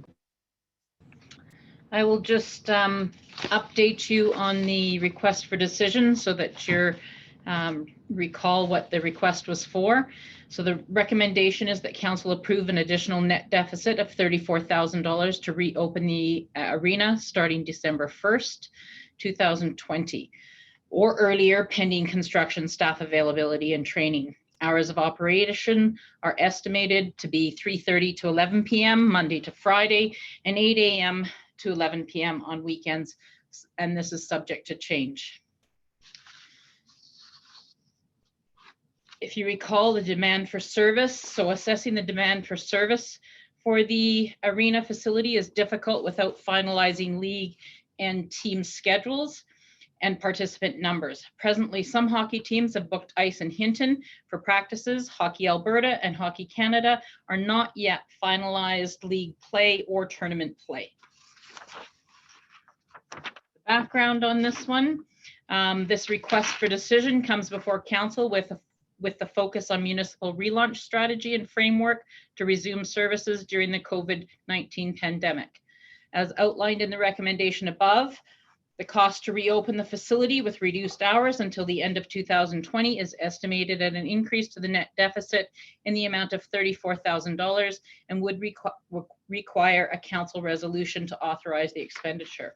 I will just update you on the request for decision so that you're recall what the request was for. So the recommendation is that council approve an additional net deficit of $34,000 to reopen the arena starting December 1st, 2020, or earlier pending construction staff availability and training. Hours of operation are estimated to be 3:30 to 11 p.m. Monday to Friday and 8 a.m. to 11 p.m. on weekends, and this is subject to change. If you recall the demand for service, so assessing the demand for service for the arena facility is difficult without finalizing league and team schedules and participant numbers. Presently, some hockey teams have booked ice in Hinton for practices. Hockey Alberta and Hockey Canada are not yet finalized league play or tournament play. Background on this one, this request for decision comes before council with the focus on municipal relaunch strategy and framework to resume services during the COVID-19 pandemic. As outlined in the recommendation above, The cost to reopen the facility with reduced hours until the end of 2020 is estimated at an increase to the net deficit in the amount of $34,000 and would require a council resolution to authorize the expenditure.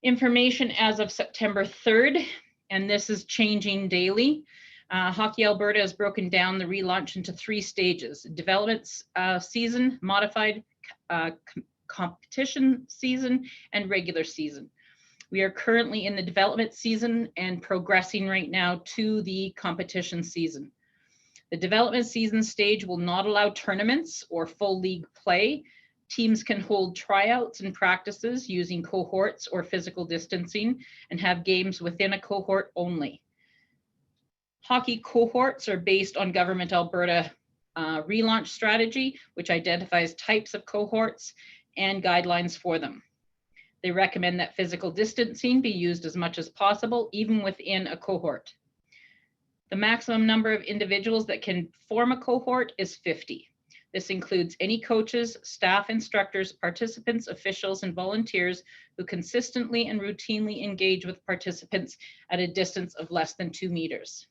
Information as of September 3rd, and this is changing daily. Hockey Alberta has broken down the relaunch into 3 stages: development season, modified competition season, and regular season. We are currently in the development season and progressing right now to the competition season. The development season stage will not allow tournaments or full league play. Teams can hold tryouts and practices using cohorts or physical distancing and have games within a cohort only. Hockey cohorts are based on Government Alberta relaunch strategy, which identifies types of cohorts and guidelines for them. They recommend that physical distancing be used as much as possible, even within a cohort. The maximum number of individuals that can form a cohort is 50. This includes any coaches, staff, instructors, participants, officials, and volunteers who consistently and routinely engage with participants at a distance of less than 2 meters.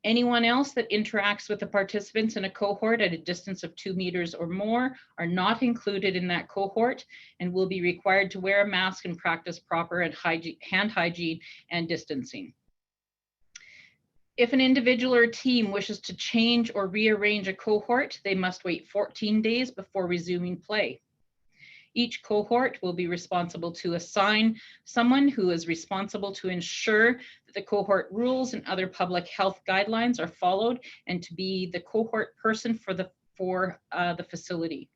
Anyone else that interacts with the participants in a cohort at a distance of 2 meters or more are not included in that cohort and will be required to wear a mask and practice proper hand hygiene and distancing. If an individual or team wishes to change or rearrange a cohort, they must wait 14 days before resuming play. Each cohort will be responsible to assign someone who is responsible to ensure that the cohort rules and other public health guidelines are followed and to be the cohort person for the facility.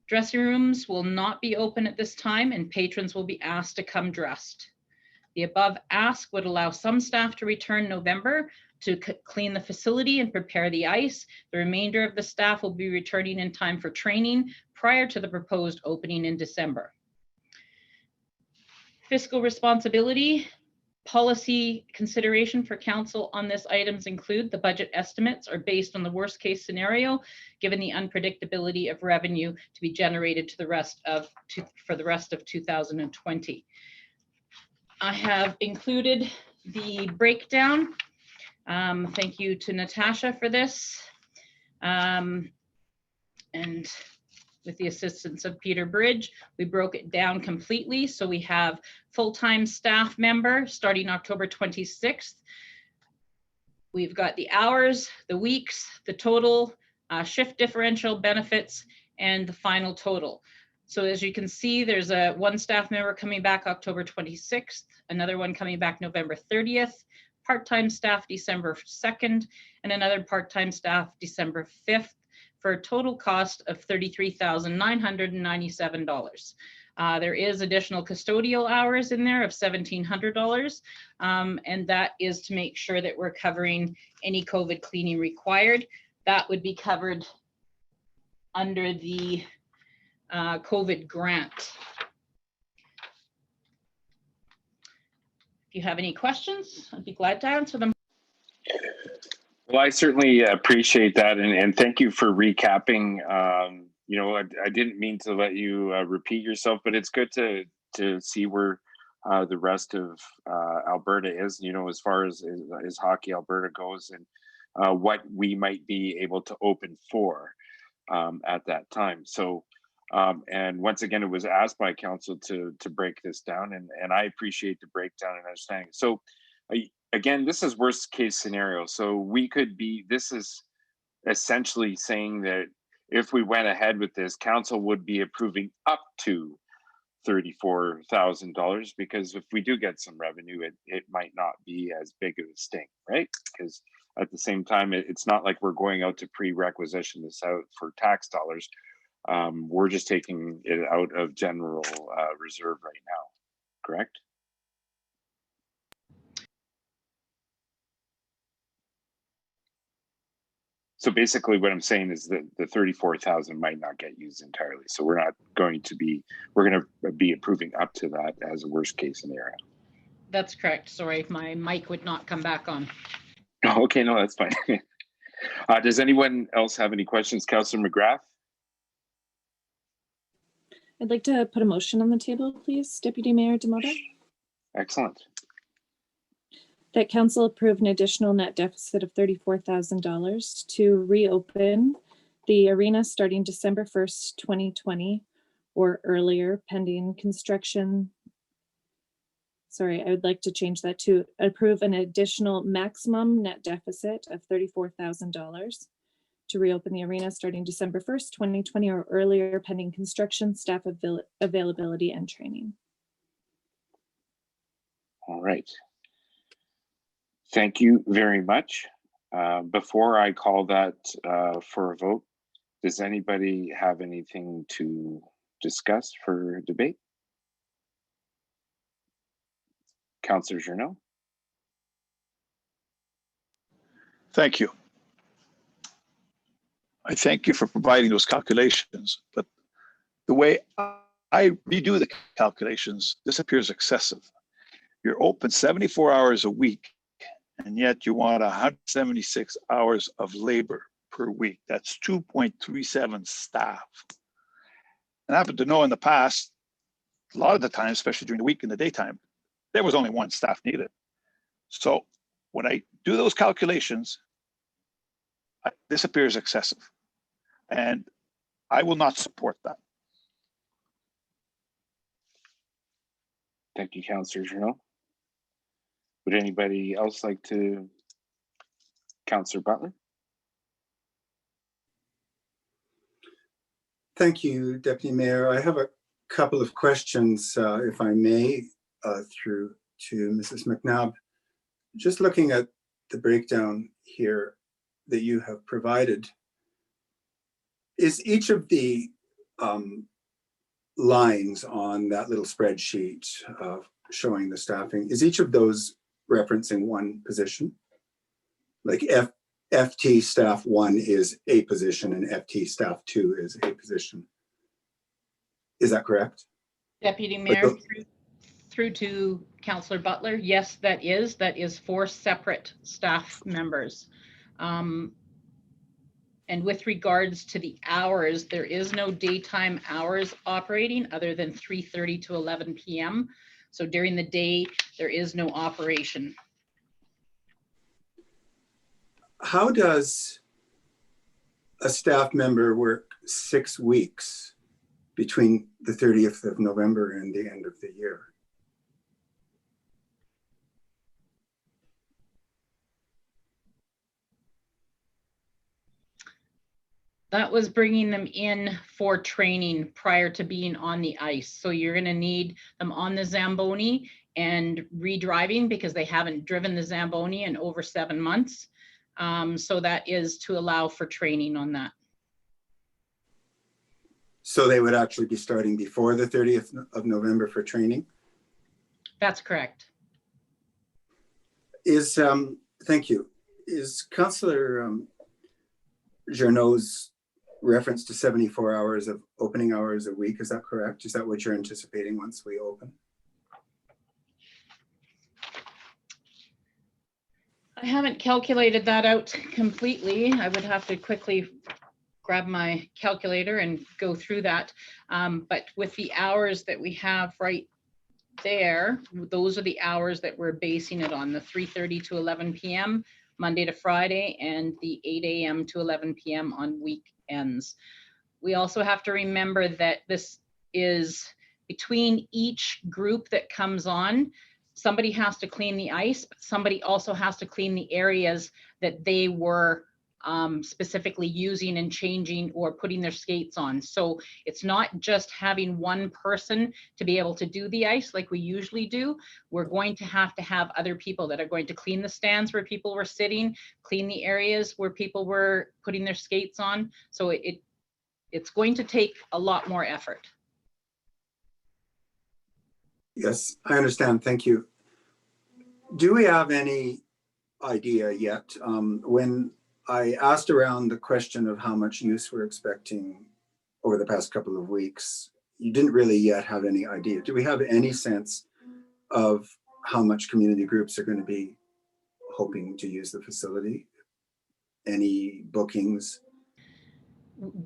Dressing rooms will not be open at this time and patrons will be asked to come dressed. The above ask would allow some staff to return November to clean the facility and prepare the ice. The remainder of the staff will be returning in time for training prior to the proposed opening in December. Fiscal responsibility. Policy consideration for council on this items include the budget estimates are based on the worst case scenario, given the unpredictability of revenue to be generated for the rest of 2020. I have included the breakdown. Thank you to Natasha for this. And with the assistance of Peter Bridge, we broke it down completely. So we have full-time staff member starting October 26th. We've got the hours, the weeks, the total, shift differential, benefits, and the final total. So as you can see, there's one staff member coming back October 26th, another one coming back November 30th, part-time staff December 2nd, and another part-time staff December 5th, for a total cost of $33,997. There is additional custodial hours in there of $1,700, and that is to make sure that we're covering any COVID cleaning required. That would be covered under the COVID grant. If you have any questions, I'd be glad to answer them. Well, I certainly appreciate that, and thank you for recapping. You know, I didn't mean to let you repeat yourself, but it's good to see where the rest of Alberta is, you know, as far as Hockey Alberta goes, and what we might be able to open for at that time. So, and once again, it was asked by council to break this down, and I appreciate the breakdown and understanding. So, again, this is worst case scenario. So this is essentially saying that if we went ahead with this, council would be approving up to $34,000, because if we do get some revenue, it might not be as big of a sting, right? Because at the same time, it's not like we're going out to pre-requisition this out for tax dollars. We're just taking it out of general reserve right now, correct? So basically what I'm saying is that the 34,000 might not get used entirely. So we're going to be approving up to that as a worst case scenario. That's correct. Sorry, my mic would not come back on. Oh, okay, no, that's fine. Does anyone else have any questions? Councillor McGrath? I'd like to put a motion on the table, please, Deputy Mayor Demota. Excellent. That council approve an additional net deficit of $34,000 to reopen the arena starting December 1st, 2020 or earlier pending construction. Sorry, I would like to change that to approve an additional maximum net deficit of $34,000 to reopen the arena starting December 1st, 2020 or earlier pending construction, staff availability and training. All right. Thank you very much. Before I call that for a vote, does anybody have anything to discuss for debate? Councillor Journeau? Thank you. I thank you for providing those calculations, but the way I redo the calculations, this appears excessive. You're open 74 hours a week, and yet you want 176 hours of labor per week. That's 2.37 staff. And I happen to know in the past, a lot of the time, especially during the week in the daytime, there was only one staff needed. So when I do those calculations, this appears excessive. And I will not support that. Thank you, Councillor Journeau. Would anybody else like to? Councillor Butler? Thank you, Deputy Mayor. I have a couple of questions, if I may, through to Mrs. McNabb. Just looking at the breakdown here that you have provided, is each of the lines on that little spreadsheet showing the staffing, is each of those referencing one position? Like FT staff 1 is a position and FT staff 2 is a position. Is that correct? Deputy Mayor, through to Councillor Butler, yes, that is 4 separate staff members. And with regards to the hours, there is no daytime hours operating other than 3:30 to 11 p.m. So during the day, there is no operation. How does a staff member work 6 weeks between the 30th of November and the end of the year? That was bringing them in for training prior to being on the ice. So you're going to need them on the Zamboni and re-driving because they haven't driven the Zamboni in over 7 months. So that is to allow for training on that. So they would actually be starting before the 30th of November for training? That's correct. Thank you. Is Councillor Journeau's reference to 74 hours of opening hours a week, is that correct? Is that what you're anticipating once we open? I haven't calculated that out completely. I would have to quickly grab my calculator and go through that. But with the hours that we have right there, those are the hours that we're basing it on, the 3:30 to 11 p.m. Monday to Friday and the 8 a.m. to 11 p.m. on weekends. We also have to remember that this is between each group that comes on. Somebody has to clean the ice, but somebody also has to clean the areas that they were specifically using and changing or putting their skates on. So it's not just having one person to be able to do the ice like we usually do. We're going to have other people that are going to clean the stands where people were sitting, clean the areas where people were putting their skates on. So it's going to take a lot more effort. Yes, I understand. Thank you. Do we have any idea yet? When I asked around the question of how much use we're expecting over the past couple of weeks, you didn't really yet have any idea. Do we have any sense of how much community groups are going to be hoping to use the facility? Any bookings?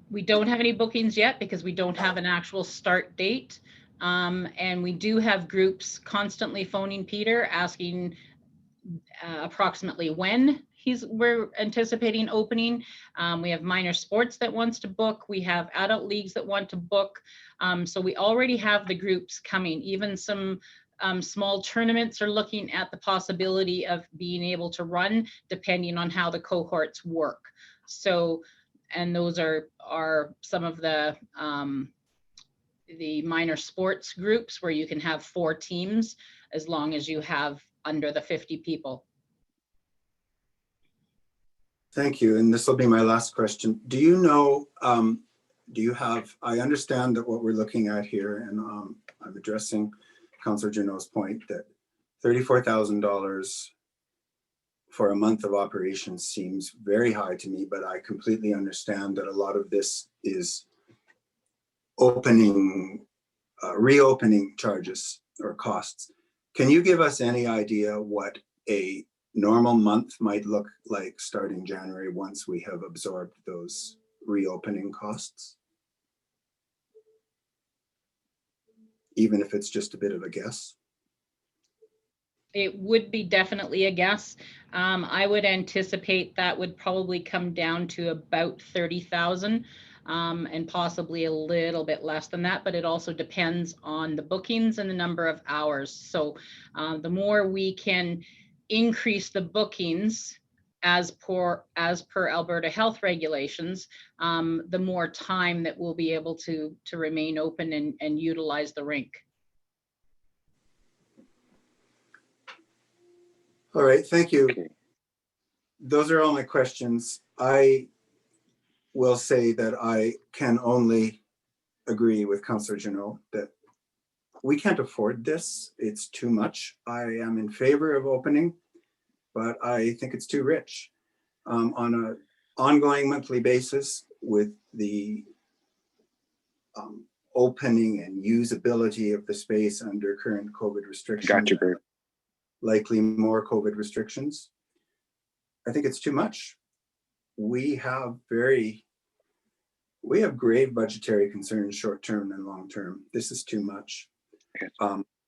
we don't have any bookings yet because we don't have an actual start date. And we do have groups constantly phoning Peter asking approximately when we're anticipating opening. We have minor sports that wants to book. We have adult leagues that want to book. So we already have the groups coming. Even some small tournaments are looking at the possibility of being able to run depending on how the cohorts work. So, and those are some of the minor sports groups where you can have 4 teams as long as you have under the 50 people. Thank you. And this will be my last question. Do you know, I understand that what we're looking at here, and I'm addressing Councillor Janot's point that $34,000 for a month of operations seems very high to me, but I completely understand that a lot of this is reopening charges or costs. Can you give us any idea what a normal month might look like starting January once we have absorbed those reopening costs? Even if it's just a bit of a guess? It would be definitely a guess. I would anticipate that would probably come down to about 30,000 and possibly a little bit less than that, but it also depends on the bookings and the number of hours. So the more we can increase the bookings as per Alberta health regulations, the more time that we'll be able to remain open and utilize the rink. All right, thank you. Those are all my questions. I will say that I can only agree with Councillor Janot that we can't afford this. It's too much. I am in favor of opening, but I think it's too rich. On an ongoing monthly basis with the opening and usability of the space under current COVID restrictions. Gotcha, Bert. Likely more COVID restrictions. I think it's too much. We have grave budgetary concerns, short-term and long-term. This is too much.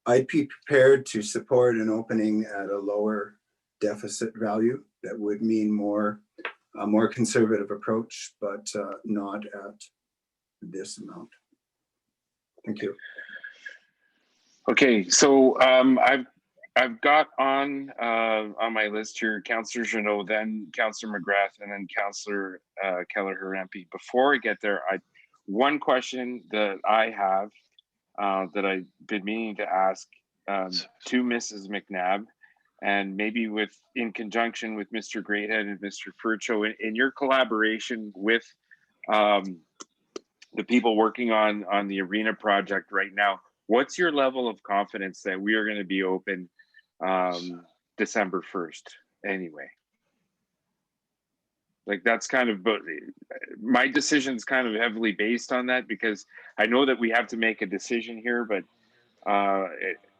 I'd be prepared to support an opening at a lower deficit value. That would mean a more conservative approach, but not at this amount. Thank you. Okay, so I've got on my list here Councillor Janot, then Councillor McGrath, and then Councillor Keller-Harampi. Before I get there, one question that I have that I've been meaning to ask to Mrs. McNabb, and maybe in conjunction with Mr. Greathead and Mr. Furcho, in your collaboration with the people working on the arena project right now, what's your level of confidence that we are going to be open December 1st anyway? Like, that's kind of, my decision's kind of heavily based on that, because I know that we have to make a decision here, but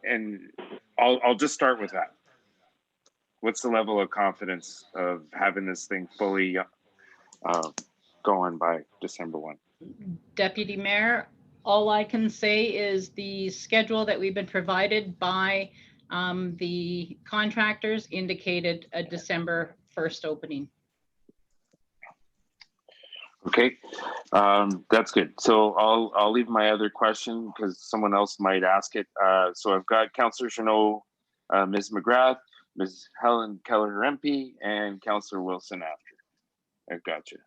and I'll just start with that. What's the level of confidence of having this thing fully going by December 1? Deputy Mayor, all I can say is the schedule that we've been provided by the contractors indicated a December 1st opening. Okay, that's good. So I'll leave my other question because someone else might ask it. So I've got Councillor Janot, Ms. McGrath, Ms. Helen Keller-Harampi, and Councillor Wilson after. I've got you.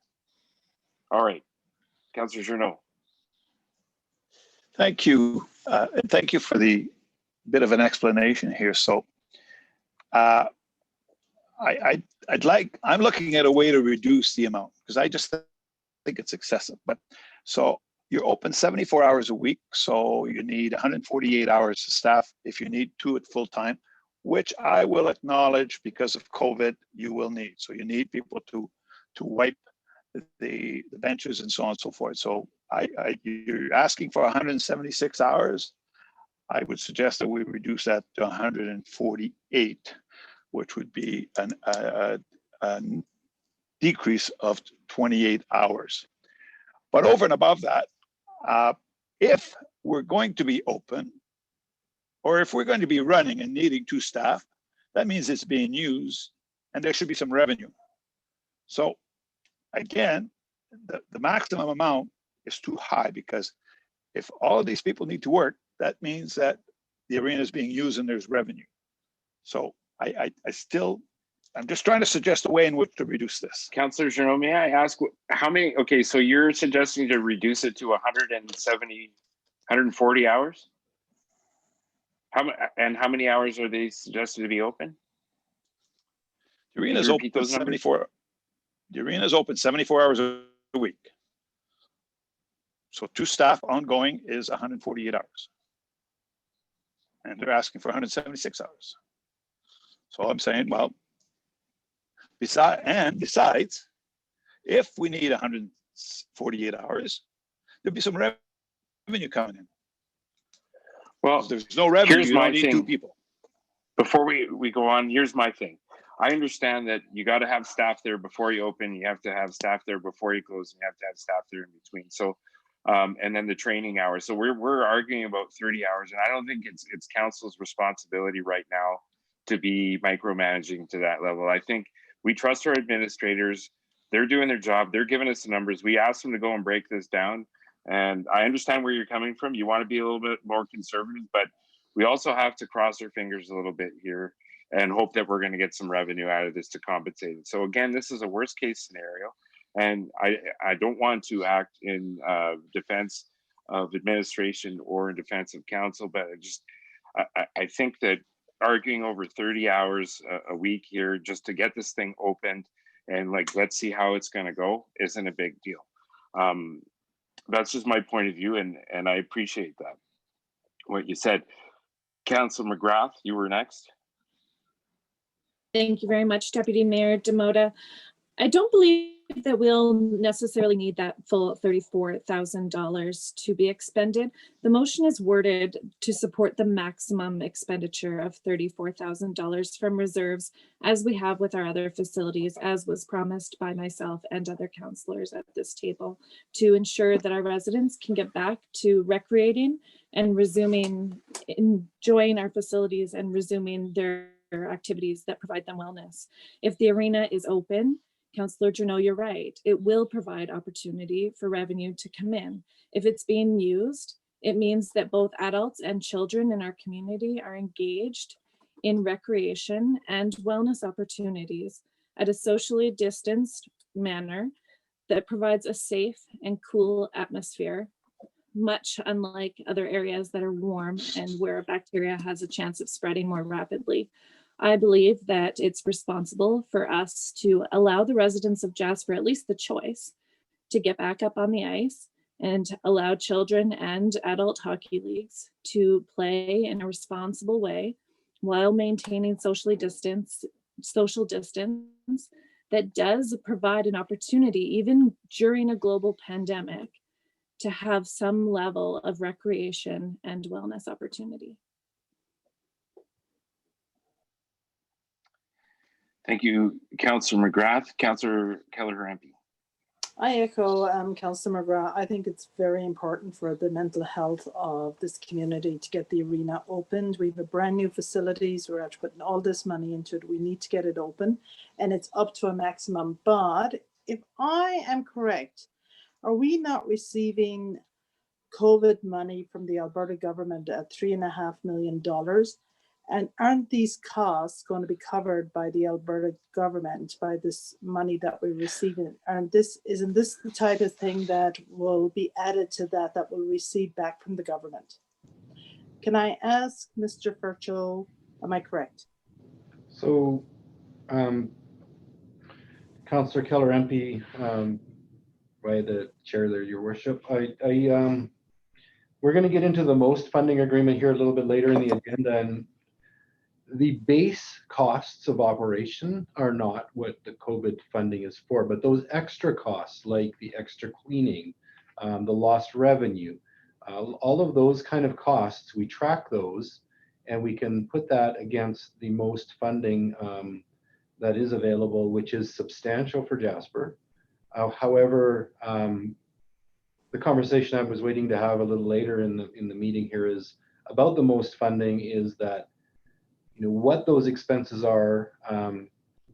All right, Councillor Janot. Thank you. And thank you for the bit of an explanation here. So I'm looking at a way to reduce the amount, because I just think it's excessive. But so you're open 74 hours a week, so you need 148 hours of staff if you need 2 at full time, which I will acknowledge because of COVID you will need. So you need people to wipe the benches and so on and so forth. So you're asking for 176 hours. I would suggest that we reduce that to 148, which would be a decrease of 28 hours. But over and above that, if we're going to be open, or if we're going to be running and needing 2 staff, that means it's being used and there should be some revenue. So again, the maximum amount is too high, because if all of these people need to work, that means that the arena is being used and there's revenue. So I'm just trying to suggest a way in which to reduce this. Councillor Jeannot, may I ask how many, okay, so you're suggesting to reduce it to 170, 140 hours? How many hours are they suggested to be open? The arena is open 74. The arena is open 74 hours a week. So 2 staff ongoing is 148 hours. And they're asking for 176 hours. So I'm saying, well, besides, if we need 148 hours, there'll be some revenue coming in. Well, if there's no revenue, here's you my don't need thing. 2 people. Before we go on, here's my thing. I understand that you got to have staff there before you open. You have to have staff there before you close, and you have to have staff there in between. So, and then the training hours. So we're arguing about 30 hours, and I don't think it's council's responsibility right now to be micromanaging to that level. I think we trust our administrators. They're doing their job. They're giving us the numbers. We asked them to go and break this down. And I understand where you're coming from. You want to be a little bit more conservative, but we also have to cross our fingers a little bit here and hope that we're going to get some revenue out of this to compensate it. So again, this is a worst case scenario. And I don't want to act in defense of administration or in defense of council, but I think that arguing over 30 hours a week here just to get this thing opened and like, let's see how it's going to go isn't a big deal. That's just my point of view, and I appreciate that, what you said. Councillor McGrath, you were next. Thank you very much, Deputy Mayor Demota. I don't believe that we'll necessarily need that full $34,000 to be expended. The motion is worded to support the maximum expenditure of $34,000 from reserves, as we have with our other facilities, as was promised by myself and other councillors at this table, to ensure that our residents can get back to recreating and enjoying our facilities and resuming their activities that provide them wellness. If the arena is open, Councillor Jeannot, you're right. It will provide opportunity for revenue to come in. If it's being used, it means that both adults and children in our community are engaged in recreation and wellness opportunities at a socially distanced manner that provides a safe and cool atmosphere, much unlike other areas that are warm and where bacteria has a chance of spreading more rapidly. I believe that it's responsible for us to allow the residents of Jasper at least the choice to get back up on the ice and allow children and adult hockey leagues to play in a responsible way while maintaining social distance that does provide an opportunity, even during a global pandemic, to have some level of recreation and wellness opportunity. Thank you, Councillor McGrath. Councillor Keller-Hampy. I echo Councillor McGrath. I think it's very important for the mental health of this community to get the arena opened. We have a brand new facilities. We're actually putting all this money into it. We need to get it open, and it's up to a maximum. But if I am correct, are we not receiving COVID money from the Alberta government at $3.5 million? And aren't these costs going to be covered by the Alberta government, by this money that we're receiving? And isn't this the type of thing that will be added to that we'll receive back from the government? Can I ask Mr. Furcho, am I correct? So, Councillor Keller-Hampy, by the chair there, your worship, we're going to get into the most funding agreement here a little bit later in the agenda, and the base costs of operation are not what the COVID funding is for, but those extra costs, like the extra cleaning, the lost revenue, all of those kind of costs, we track those and we can put that against the most funding that is available, which is substantial for Jasper. However, the conversation I was waiting to have a little later in the meeting here is about the most funding, is that, you know, what those expenses are,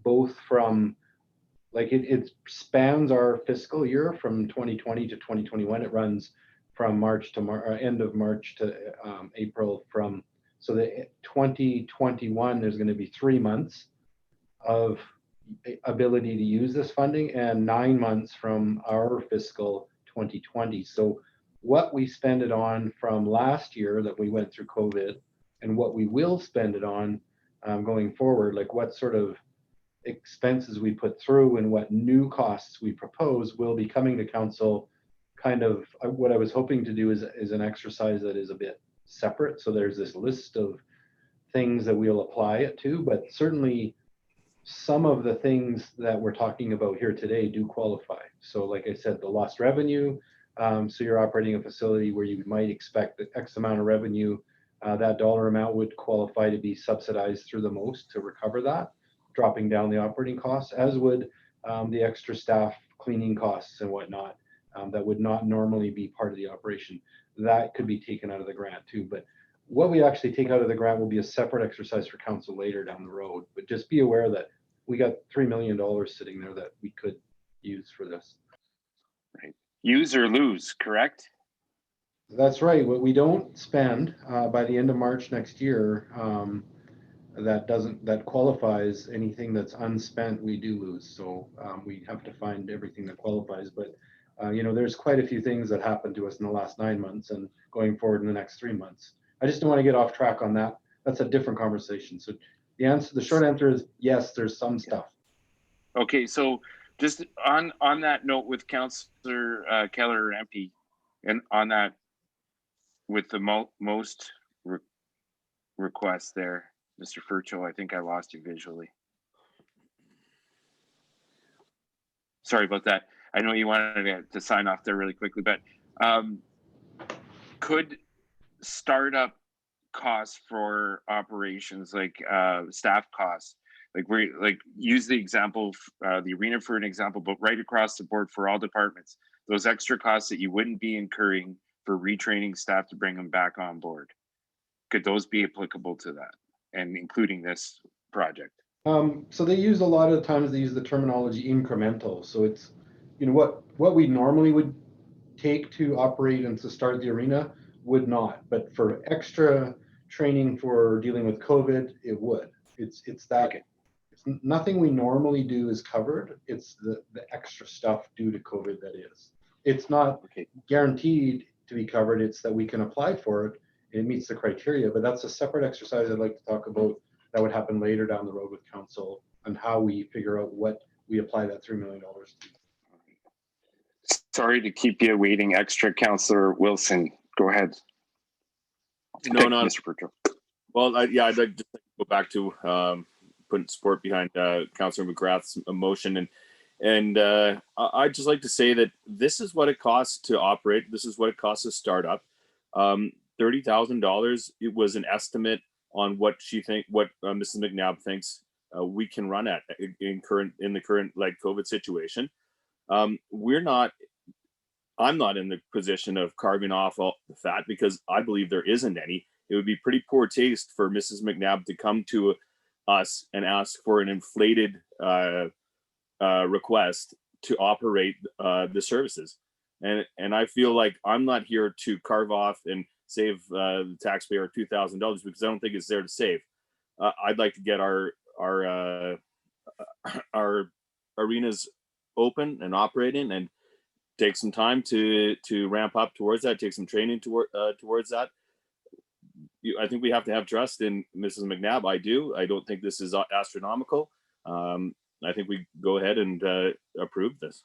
both from, like, it spans our fiscal year from 2020 to 2021. It runs from March to end of March to April. So the 2021, there's going to be 3 months of ability to use this funding and 9 months from our fiscal 2020. So what we spend it on from last year that we went through COVID, and what we will spend it on going forward, like what sort of expenses we put through and what new costs we propose, will be coming to council. Kind of what I was hoping to do is an exercise that is a bit separate. So there's this list of things that we'll apply it to, but certainly some of the things that we're talking about here today do qualify. So like I said, the lost revenue, so you're operating a facility where you might expect the X amount of revenue, that dollar amount would qualify to be subsidized through the most to recover that, dropping down the operating costs, as would the extra staff cleaning costs and whatnot that would not normally be part of the operation. That could be taken out of the grant too. But what we actually take out of the grant will be a separate exercise for council later down the road. But just be aware that we got $3 million sitting there that we could use for this. Right. Use or lose, correct? That's right. What we don't spend by the end of March next year, that qualifies. Anything that's unspent, we do lose. So we have to find everything that qualifies. But you know, there's quite a few things that happened to us in the last 9 months and going forward in the next 3 months. I just don't want to get off track on that. That's a different conversation. So the short answer is yes, there's some stuff. Okay, so just on that note with Councillor Keller MP, and on that with the most requests there, Mr. Furcho, I think I lost you visually. Sorry about that. I know you wanted to sign off there really quickly, but could startup costs for operations, like staff costs, like use the example, the arena for an example, but right across the board for all departments, those extra costs that you wouldn't be incurring for retraining staff to bring them back on board, could those be applicable to that, and including this project? So they use a lot of times, they use the terminology incremental. So it's, you know, what we normally would take to operate and to start the arena would not, but for extra training for dealing with COVID, it would. It's that. Okay. It's nothing we normally do is covered. It's the extra stuff due to COVID that is. It's not guaranteed to be covered. It's that we can apply for it and it meets the criteria. But that's a separate exercise I'd like to talk about. That would happen later down the road with council on how we figure out what we apply that $3 million to. Sorry to keep you waiting extra, Councillor Wilson. Go ahead. No, no, Mr. Furcho. Well, I'd like to go back to putting support behind Councillor McGrath's motion, and I'd just like to say that this is what it costs to operate. This is what it costs to start up. $30,000. It was an estimate on what Mrs. McNabb thinks we can run at in the current like COVID situation. I'm not in the position of carving off all the fat because I believe there isn't any. It would be pretty poor taste for Mrs. McNabb to come to us and ask for an inflated request to operate the services. And I feel like I'm not here to carve off and save the taxpayer $2,000 because I don't think it's there to save. I'd like to get our arenas open and operating and take some time to ramp up towards that, take some training towards that. I think we have to have trust in Mrs. McNabb. I do. I don't think this is astronomical. I think we go ahead and approve this.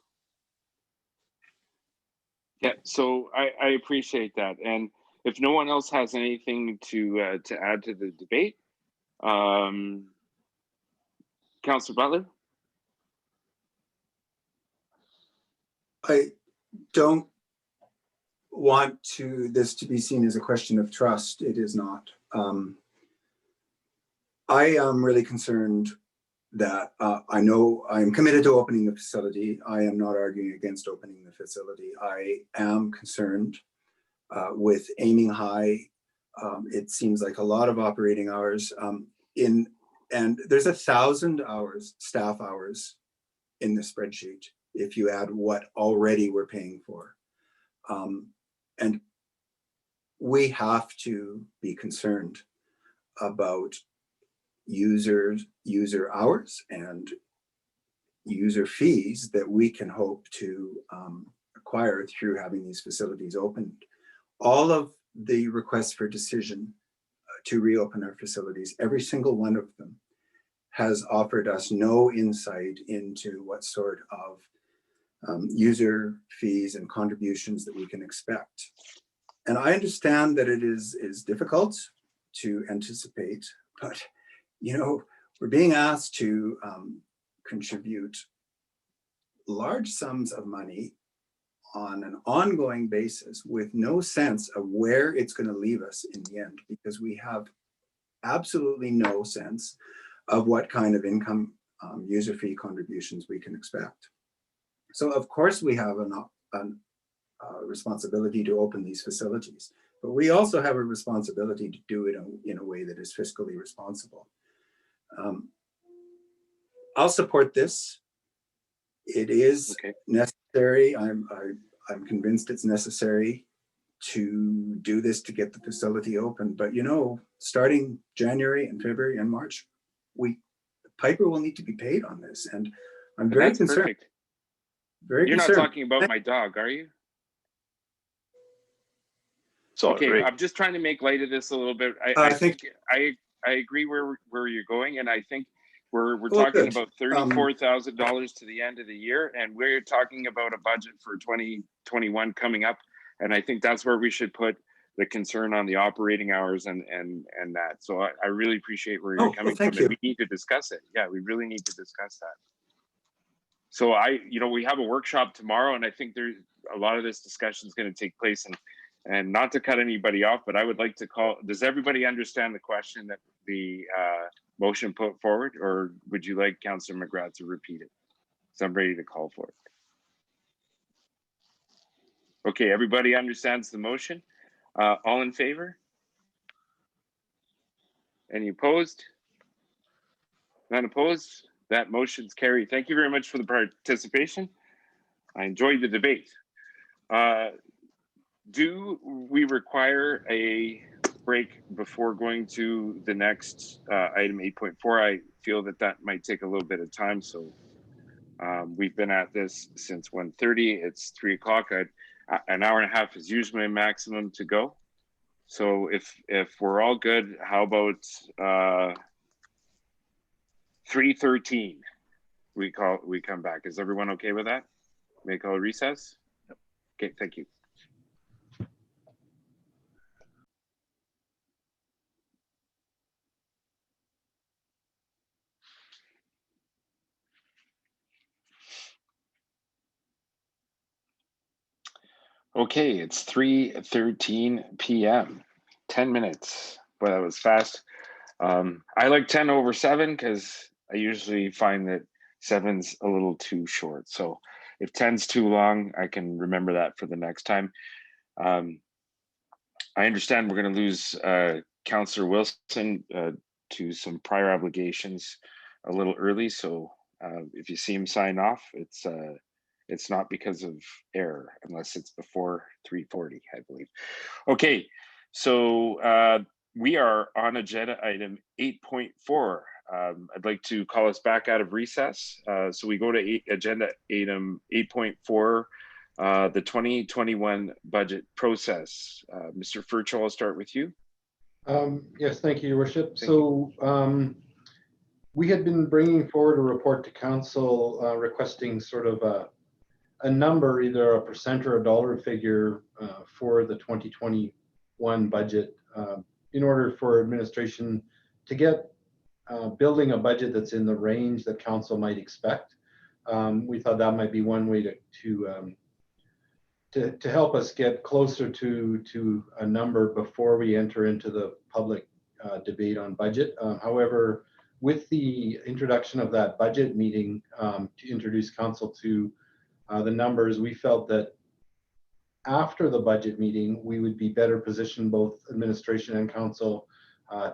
Yeah, so I appreciate that. And if no one else has anything to add to the debate, Councillor Butler? I don't want this to be seen as a question of trust. It is not. I am really concerned that I know I'm committed to opening the facility. I am not arguing against opening the facility. I am concerned with aiming high. It seems like a lot of operating hours and there's 1,000 hours, staff hours in the spreadsheet if you add what already we're paying for. And we have to be concerned about user hours and user fees that we can hope to acquire through having these facilities opened. All of the requests for decision to reopen our facilities, every single one of them has offered us no insight into what sort of user fees and contributions that we can expect. And I understand that it is difficult to anticipate, but you know, we're being asked to contribute large sums of money on an ongoing basis with no sense of where it's going to leave us in the end, because we have absolutely no sense of what kind of income user fee contributions we can expect. So of course we have a responsibility to open these facilities, but we also have a responsibility to do it in a way that is fiscally responsible. I'll support this. It is necessary. I'm convinced it's necessary to do this to get the facility open. But you know, starting January and February and March, Piper will need to be paid on this, and I'm very concerned. Perfect. Very You're concerned. not talking about my dog, are you? So okay, I'm just trying to make light of this a little bit. I think I agree where you're going, and I think we're talking about $34,000 to the end of the year, and we're talking about a budget for 2021 coming up, and I think that's where we should put the concern on the operating hours and that. So I really appreciate where you're coming from. And we need to discuss it. Yeah, we really need to discuss that. So we have a workshop tomorrow, and I think there's a lot of this discussion is going to take place. And not to cut anybody off, but I would like to call. Does everybody understand the question that the motion put forward, or would you like Councillor McGrath to repeat it? So I'm ready to call for it. Okay, everybody understands the motion. All in favor? Any opposed? None opposed? That motion's carried. Thank you very much for the participation. I enjoyed the debate. Do we require a break before going to the next item 8.4? I feel that might take a little bit of time. So we've been at this since 1:30. It's 3 o'clock. An hour and a half is usually my maximum to go. So if we're all good, how about 3:13? We come back. Is everyone okay with that? May call a recess? Yep. Okay, thank you. Okay, it's 3:13 p.m. 10 minutes. Boy, that was fast. I like 10 over 7 because I usually find that 7's a little too short. So if 10's too long, I can remember that for the next time. I understand we're going to lose Councillor Wilson to some prior obligations a little early. So if you see him sign off, it's not because of error, unless it's before 3:40, I believe. Okay, so we are on agenda item 8.4. I'd like to call us back out of recess. So we go to agenda item 8.4, the 2021 budget process. Mr. Furcho, I'll start with you. Yes, thank you, Your Worship. So we had been bringing forward a report to council requesting sort of a number, either a percent or a dollar figure for the 2021 budget in order for administration to get building a budget that's in the range that council might expect. We thought that might be one way to help us get closer to a number before we enter into the public debate on budget. However, with the introduction of that budget meeting to introduce council to the numbers, we felt that after the budget meeting, we would be better positioned, both administration and council,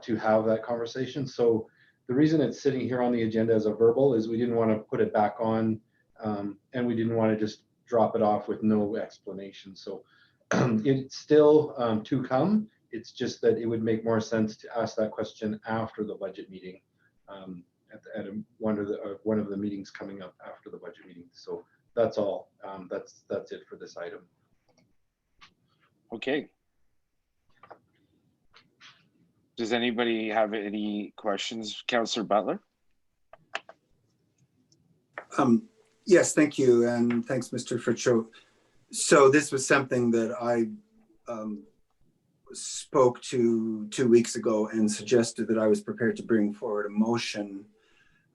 to have that conversation. So the reason it's sitting here on the agenda as a verbal is we didn't want to put it back on, and we didn't want to just drop it off with no explanation. So it's still to come. It's just that it would make more sense to ask that question after the budget meeting, at one of the meetings coming up after the budget meeting. So that's all. That's it for this item. Okay. Does anybody have any questions? Councillor Butler? Yes, thank you. And thanks, Mr. Fritcho. So this was something that I spoke to 2 weeks ago and suggested that I was prepared to bring forward a motion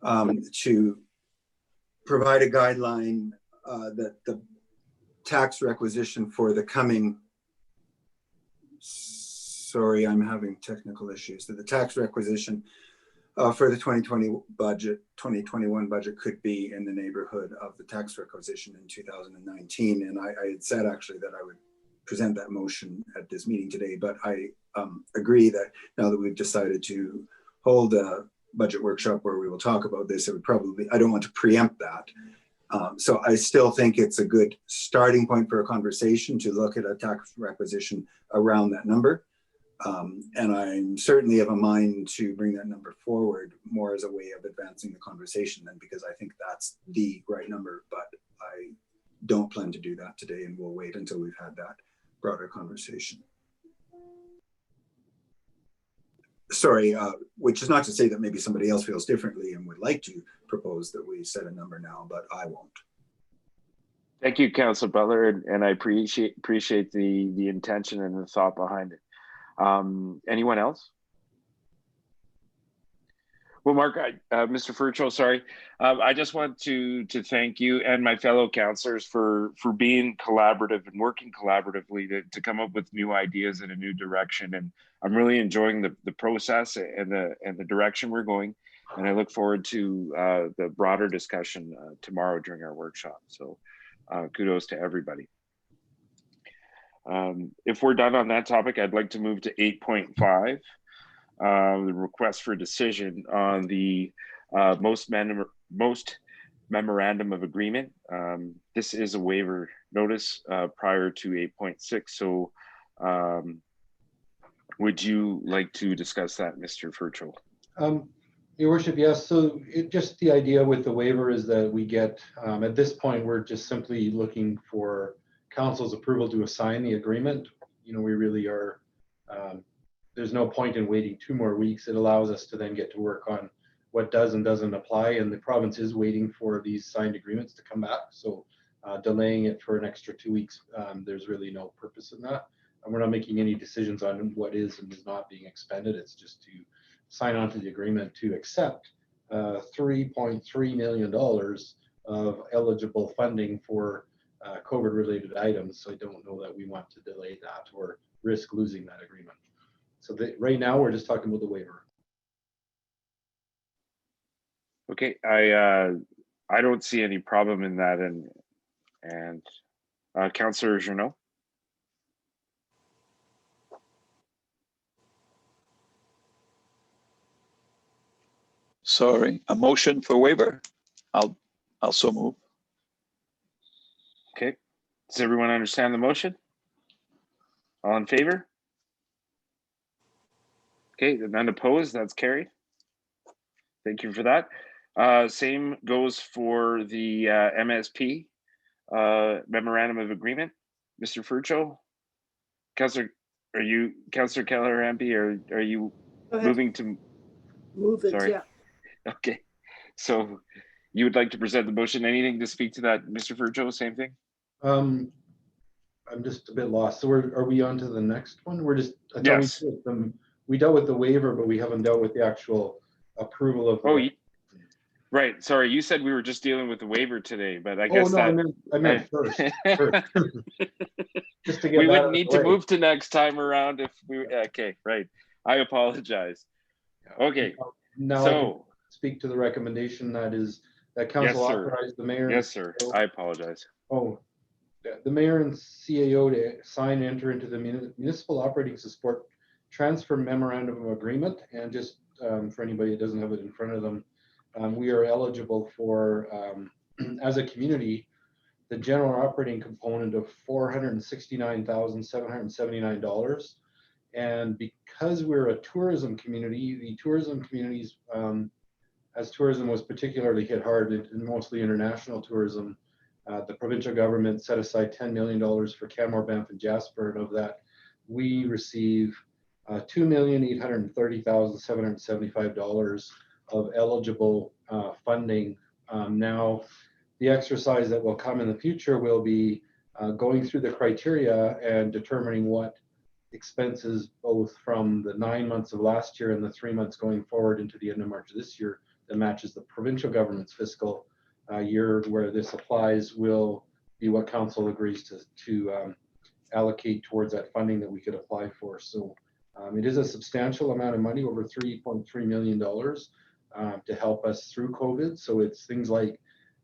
to provide a guideline that the tax requisition for the coming, sorry, I'm having technical issues, that the tax requisition for the 2021 budget could be in the neighborhood of the tax requisition in 2019. And I had said actually that I would present that motion at this meeting today, but I agree that now that we've decided to hold a budget workshop where we will talk about this, it would probably, I don't want to preempt that. So I still think it's a good starting point for a conversation to look at a tax requisition around that number. And I'm certainly of a mind to bring that number forward more as a way of advancing the conversation than because I think that's the right number, but I don't plan to do that today, and we'll wait until we've had that broader conversation. Sorry, which is not to say that maybe somebody else feels differently and would like to propose that we set a number now, but I won't. Thank you, Councillor Butler, and I appreciate the intention and the thought behind it. Anyone else? Well, Mark, Mr. Furcho, sorry. I just want to thank you and my fellow councillors for being collaborative and working collaboratively to come up with new ideas and a new direction. And I'm really enjoying the process and the direction we're going. And I look forward to the broader discussion tomorrow during our workshop. So kudos to everybody. If we're done on that topic, I'd like to move to 8.5. The request for decision on the most memorandum of agreement. This is a waiver notice prior to 8.6. So would you like to discuss that, Mr. Furcho? Your Worship, yes. So just the idea with the waiver is that we get, at this point, we're just simply looking for Council's approval to assign the agreement. You know, we really are, there's no point in waiting 2 more weeks. It allows us to then get to work on what does and doesn't apply, and the province is waiting for these signed agreements to come back. So delaying it for an extra 2 weeks, there's really no purpose in that. And we're not making any decisions on what is and is not being expended. It's just to sign on to the agreement to accept $3.3 million of eligible funding for COVID-related items. So I don't know that we want to delay that or risk losing that agreement. So right now we're just talking about the waiver. Okay, I don't see any problem in that, and Councillor Journeau. Sorry, a motion for waiver. I'll so move. Okay, does everyone understand the motion? All in favor? Okay, none opposed, that's carried. Thank you for that. Same goes for the MSP memorandum of agreement. Mr. Furcho, Councillor Keller-Rampy, are you moving to move it? Sorry. Yeah. Okay, so you would like to present the motion. Anything to speak to that, Mr. Furcho? Same thing. I'm just a bit lost. So are we on to the next one? We're just, I thought Yes. we dealt with the waiver, but we haven't dealt with the actual approval of. Oh, right. Sorry, you said we were just dealing with the waiver today, but I guess no, that I meant first. Just to get we that wouldn't need to move to next time around if we. Okay, right. I apologize. Okay, now so speak to the recommendation that Yes, council sir. authorize the mayor? Yes, sir. I apologize. Oh, the mayor and CAO to sign and enter into the municipal operating support transfer memorandum of agreement. And just for anybody that doesn't have it in front of them, we are eligible for, as a community, the general operating component of $469,779. And because we're a tourism community, the tourism communities, as tourism was particularly hit hard, and mostly international tourism, the provincial government set aside $10 million for Canmore, Banff, and Jasper, and of that, we receive $2,830,775 of eligible funding. Now, the exercise that will come in the future will be going through the criteria and determining what expenses, both from the 9 months of last year and the 3 months going forward into the end of March of this year, that matches the provincial government's fiscal year where this applies, will be what council agrees to allocate towards that funding that we could apply for. So it is a substantial amount of money, over $3.3 million to help us through COVID. So it's things like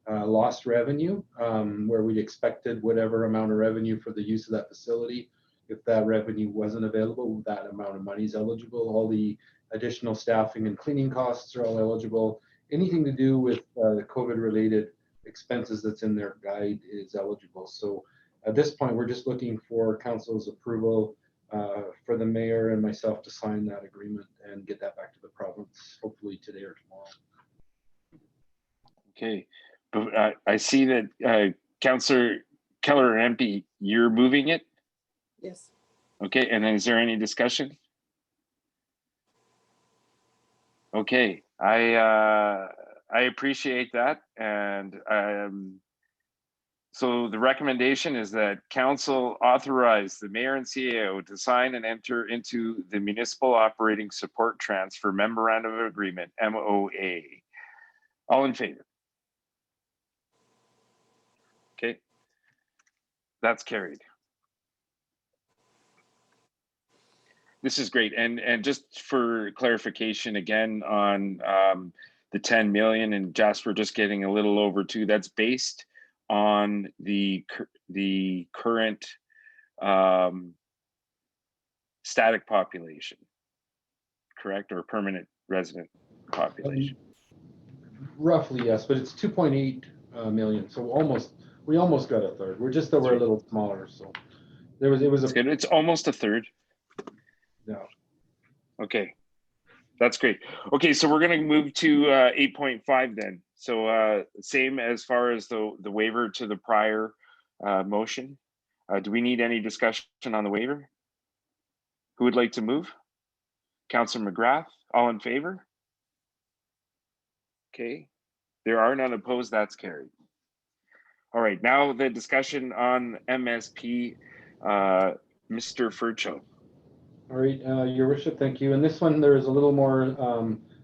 lost revenue, where we expected whatever amount of revenue for the use of that facility. If that revenue wasn't available, that amount of money is eligible. All the additional staffing and cleaning costs are all eligible. Anything to do with the COVID-related expenses that's in their guide is eligible. So at this point, we're just looking for council's approval for the mayor and myself to sign that agreement and get that back to the province, hopefully today or tomorrow. Okay, but I see that Councillor Keller MP, you're moving it? Yes. Okay, and then is there any discussion? Okay, I appreciate that, and so the recommendation is that council authorize the mayor and CAO to sign and enter into the municipal operating support transfer memorandum of agreement, MOA. All in favor? Okay, that's carried. This is great. And just for clarification again on the 10 million and Jasper just getting a little over 2, that's based on the current static population, correct? Or permanent resident population? Roughly, yes, but it's 2.8 million. So we almost got a third. We're just over a little smaller. So it was good. It's almost a third. Yeah. Okay, that's great. Okay, so we're going to move to 8.5 then. So same as far as the waiver to the prior motion. Do we need any discussion on the waiver? Who would like to move? Councillor McGrath, all in favor? Okay, there are none opposed, that's carried. All right, now the discussion on MSP, Mr. Furcho. All right, Your Worship, thank you. And this one, there is a little more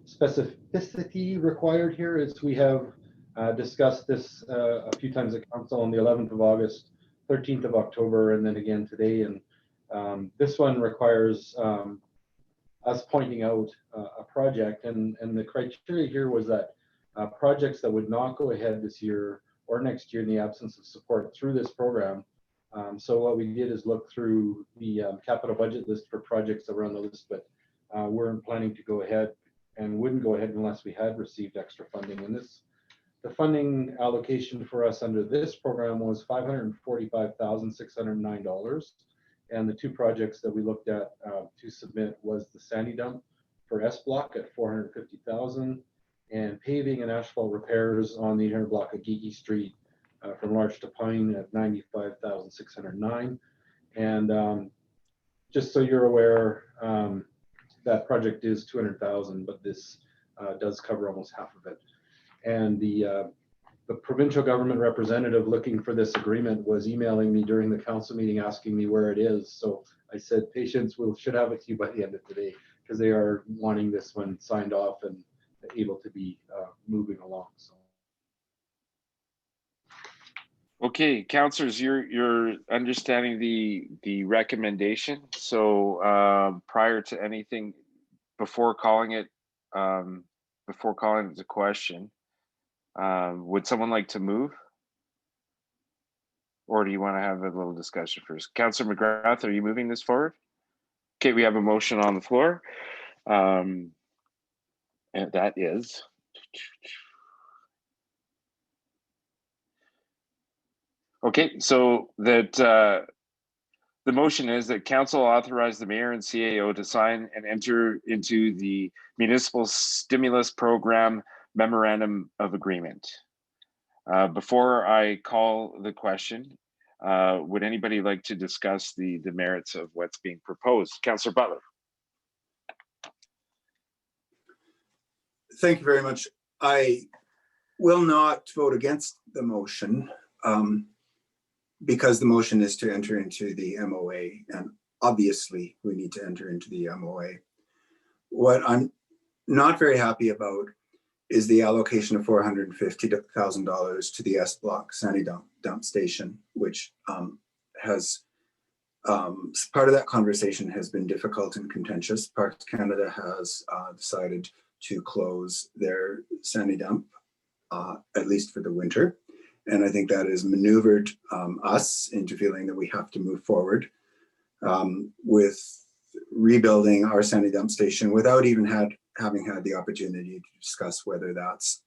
specificity required here, as we have discussed this a few times at council on the 11th of August, 13th of October, and then again today. And this one requires us pointing out a project, and the criteria here was that projects that would not go ahead this year or next year in the absence of support through this program. So what we did is look through the capital budget list for projects that were on the list, but weren't planning to go ahead and wouldn't go ahead unless we had received extra funding. And the funding allocation for us under this program was $545,609. And the two projects that we looked at to submit was the Sandy Dump for S Block at $450,000 and paving and asphalt repairs on the 800 block of Geeky Street from Larch to Pine at $95,609. And just so you're aware, that project is $200,000, but this does cover almost half of it. And the provincial government representative looking for this agreement was emailing me during the council meeting asking me where it is. So I said, patience, we should have it to you by the end of today, because they are wanting this one signed off and able to be moving along. So. Okay, councillors, you're understanding the recommendation. So prior to anything, before calling it, before calling it a question. Would someone like to move? Or do you want to have a little discussion first? Councillor McGrath, are you moving this forward? Okay, we have a motion on the floor. And that is. Okay, so that the motion is that council authorize the mayor and CAO to sign and enter into the municipal stimulus program memorandum of agreement. Before I call the question, would anybody like to discuss the merits of what's being proposed? Councillor Butler. Thank you very much. I will not vote against the motion because the motion is to enter into the MOA, and obviously we need to enter into the MOA. What I'm not very happy about is the allocation of $450,000 to the S Block Sandy dump station, which has part of that conversation has been difficult and contentious. Parks Canada has decided to close their sandy dump, at least for the winter. And I think that has maneuvered us into feeling that we have to move forward with rebuilding our sandy dump station without even having had the opportunity to discuss whether that's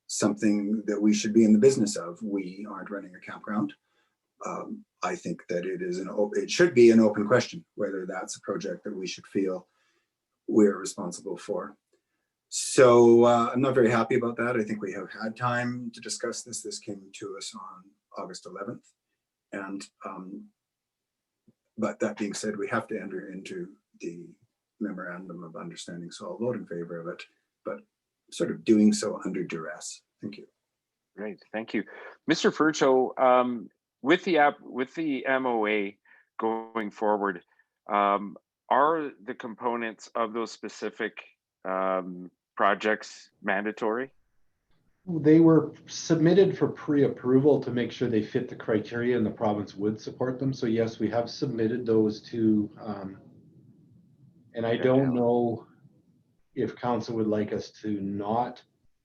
something that we should be in the business of. We aren't running a campground. I think that it should be an open question whether that's a project that we should feel we're responsible for. So I'm not very happy about that. I think we have had time to discuss this. This came to us on August 11th. And, but that being said, we have to enter into the memorandum of understanding. So I'll vote in favor of it, but sort of doing so under duress. Thank you. Great, thank you. Mr. Furcho, with the MOA going forward, are the components of those specific projects mandatory? They were submitted for pre-approval to make sure they fit the criteria and the province would support them. So yes, we have submitted those to, and I don't know if council would like us to not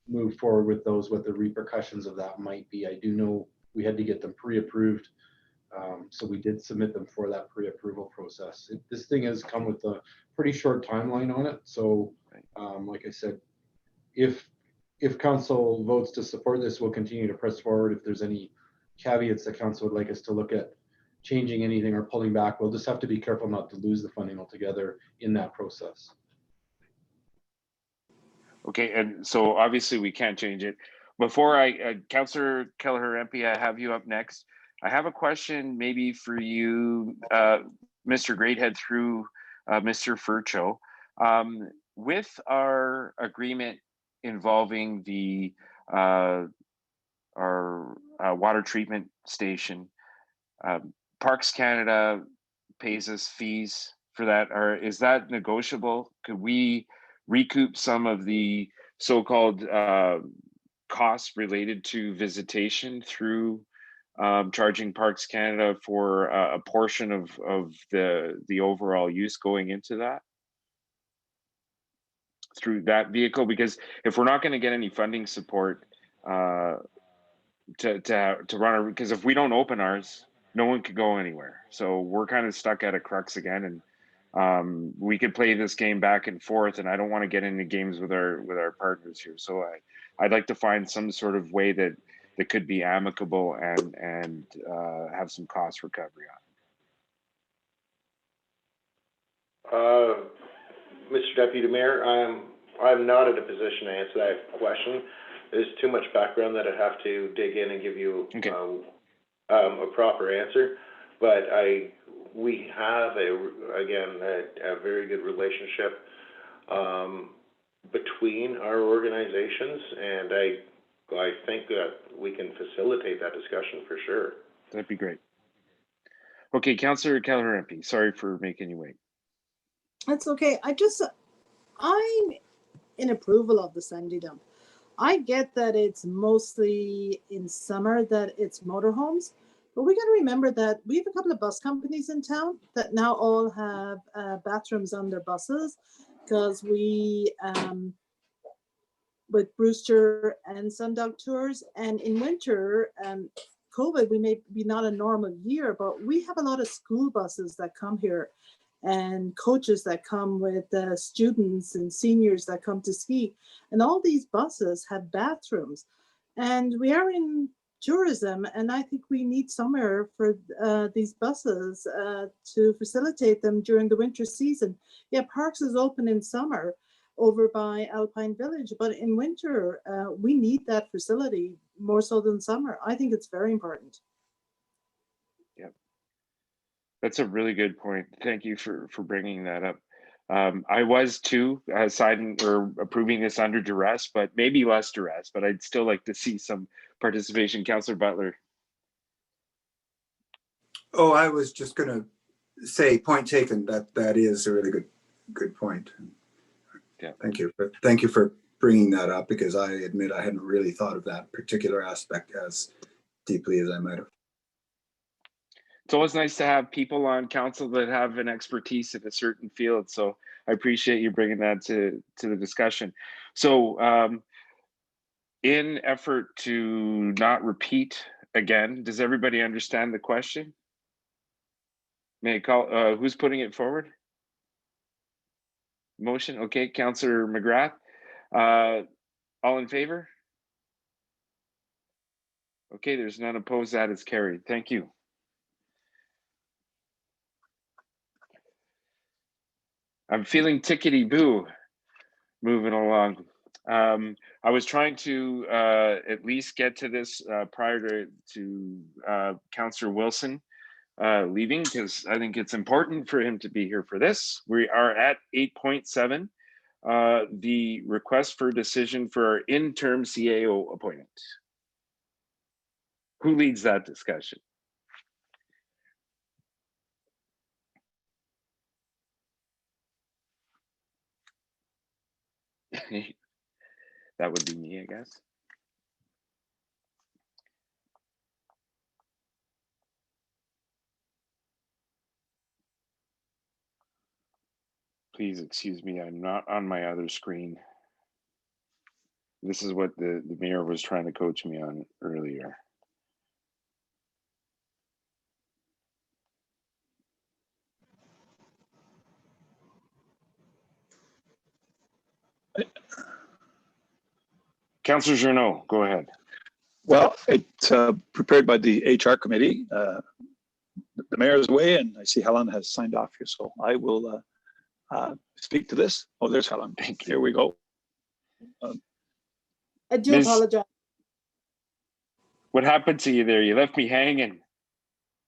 move forward with those, what the repercussions of that might be. I do know we had to get them pre-approved. So we did submit them for that pre-approval process. This thing has come with a pretty short timeline on it. So like I said, if council votes to support this, we'll continue to press forward. If there's any caveats that council would like us to look at changing anything or pulling back, we'll just have to be careful not to lose the funding altogether in that process. Okay, and so obviously we can't change it. Before Councillor Kelleher-MP, I have you up next. I have a question maybe for you, Mr. Greathead, through Mr. Furcho. With our agreement involving the our water treatment station, Parks Canada pays us fees for that, or is that negotiable? Could we recoup some of the so-called costs related to visitation through charging Parks Canada for a portion of the overall use going into that through that vehicle? Because if we're not going to get any funding support to run our, because if we don't open ours, no one could go anywhere. So we're kind of stuck at a crux again, and we could play this game back and forth, and I don't want to get into games with our partners here. So I'd like to find some sort of way that could be amicable and have some cost recovery on it. Mr. Deputy Mayor, I'm not in a position to answer that question. There's too much background that I'd have to dig in and give you a proper answer. But we have a very good relationship between our organizations, and I think that we can facilitate that discussion for sure. That'd be great. Okay, Councillor Kelleher-MP, sorry for making you wait. That's okay. I'm in approval of the sandy dump. I get that it's mostly in summer that it's motorhomes, but we got to remember that we have a couple of bus companies in town that now all have bathrooms on their buses, because we with Brewster and Sundog tours. And in winter, COVID, we may be not a normal year, but we have a lot of school buses that come here and coaches that come with students and seniors that come to ski. And all these buses have bathrooms. And we are in tourism, and I think we need somewhere for these buses to facilitate them during the winter season. Yeah, Parks is open in summer over by Alpine Village, but in winter, we need that facility more so than summer. I think it's very important. Yeah, that's a really good point. Thank you for bringing that up. I was too signing or approving this under duress, but maybe less duress, but I'd still like to see some participation. Councillor Butler. Oh, I was just going to say, point taken, that is a really good point. Yeah. Thank you for bringing that up, because I admit I hadn't really thought of that particular aspect as deeply as I might have. It's always nice to have people on council that have an expertise in a certain field. So I appreciate you bringing that to the discussion. So in effort to not repeat again, does everybody understand the question? May I call, who's putting it forward? Motion, okay, Councillor McGrath. All in favor? Okay, there's none opposed, that is carried. Thank you. I'm feeling tickety-boo moving along. I was trying to at least get to this prior to Councillor Wilson leaving, because I think it's important for him to be here for this. We are at 8.7, the request for decision for our interim CAO appointment. Who leads that discussion? That would be me, I guess. Please excuse me, I'm not on my other screen. This is what the mayor was trying to coach me on earlier. Councillor Journeau, go ahead. Well, it's prepared by the HR committee. The mayor is away, and I see Helen has signed off here, so I will speak to this. Oh, there's Helen. Thank you. Here we go. I do apologize. What happened to you there? You left me hanging.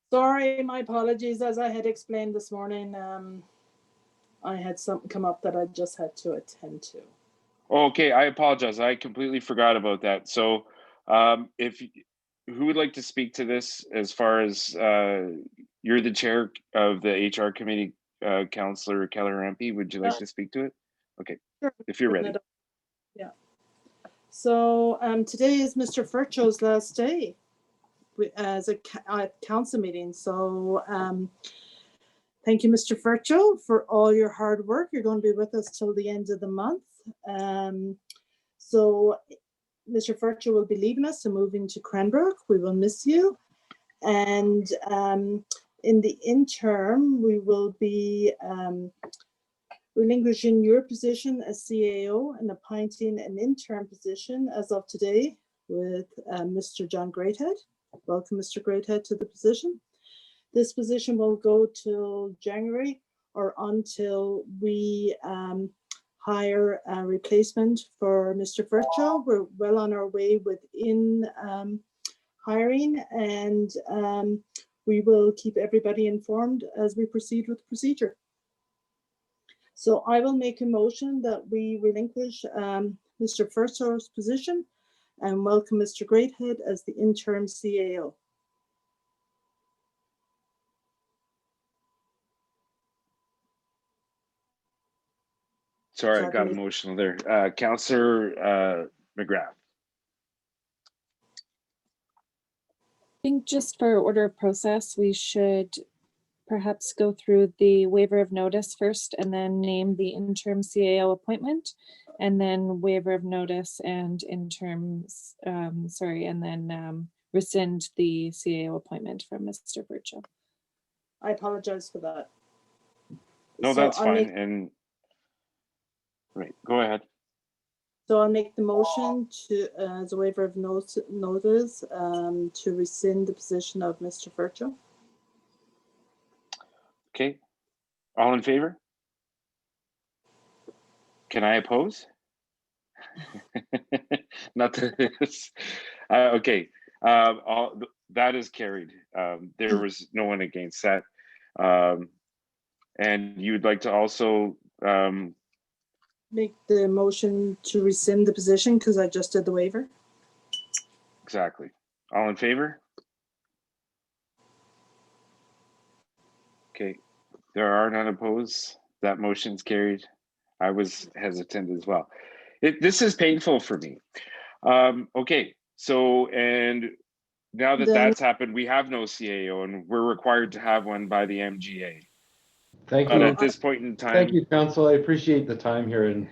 Sorry, my apologies. As I had explained this morning, I had something come up that I just had to attend to. Okay, I apologize. I completely forgot about that. So who would like to speak to this as far as you're the chair of the HR committee, Councillor Keller-Rampy, would you like to speak to it? Okay, sure. If you're ready. Yeah. So today is Mr. Furcho's last day as a council meeting. So thank you, Mr. Furcho, for all your hard work. You're going to be with us till the end of the month. So Mr. Furcho will be leaving us and moving to Cranbrook. We will miss you. And in the interim, we will be relinquishing your position as CAO and appointing an interim position as of today with Mr. John Greathead. Welcome, Mr. Greathead, to the position. This position will go till January or until we hire a replacement for Mr. Furcho. We're well on our way within hiring, and we will keep everybody informed as we proceed with the procedure. So I will make a motion that we relinquish Mr. Furcho's position and welcome Mr. Greathead as the interim CAO. Sorry, I got emotional there. Councillor McGrath. I think just for order of process, we should perhaps go through the waiver of notice first and then name the interim CAO appointment. and then waiver of notice and interim, and then rescind the CAO appointment from Mr. Virgil. I apologize for that. No, So that's I'll fine. make- And right, go ahead. So I'll make the motion to, as a waiver of notice, to rescind the position of Mr. Virgil. Okay. All in favor? Can I oppose? Not that it's, okay. That is carried. There was no one against that. And you'd like to also Make the motion to rescind the position because I just did the waiver. exactly. All in favor? Okay. There are none opposed. That motion's carried. I was hesitant as well. This is painful for me. Okay, so, and now that that's happened, we have no CAO and we're required to have one by the MGA. Thank But you. at this point in time, Thank you, Council. I appreciate the time here, and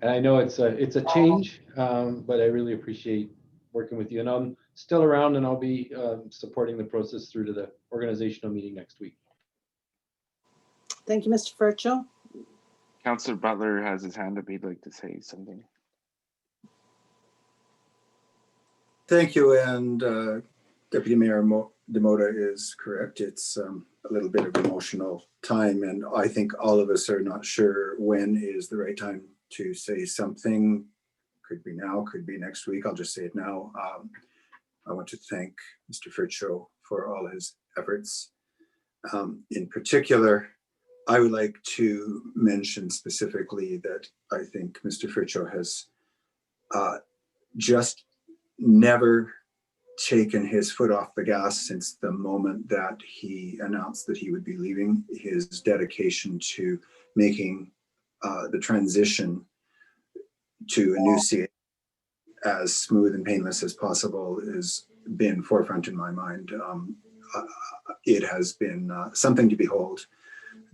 I know it's a change, but I really appreciate working with you. And I'm still around, and I'll be supporting the process through to the organizational meeting next week. Thank you, Mr. Virgil. Councillor Butler has his hand up. He'd like to say something. Thank you, and Deputy Mayor Demota is correct. It's a little bit of emotional time, and I think all of us are not sure when is the right time to say something. Could be now, could be next week. I'll just say it now. I want to thank Mr. Furcho for all his efforts. In particular, I would like to mention specifically that I think Mr. Furcho has just never taken his foot off the gas since the moment that he announced that he would be leaving. His dedication to making the transition to a new CA as smooth and painless as possible has been forefront in my mind. It has been something to behold,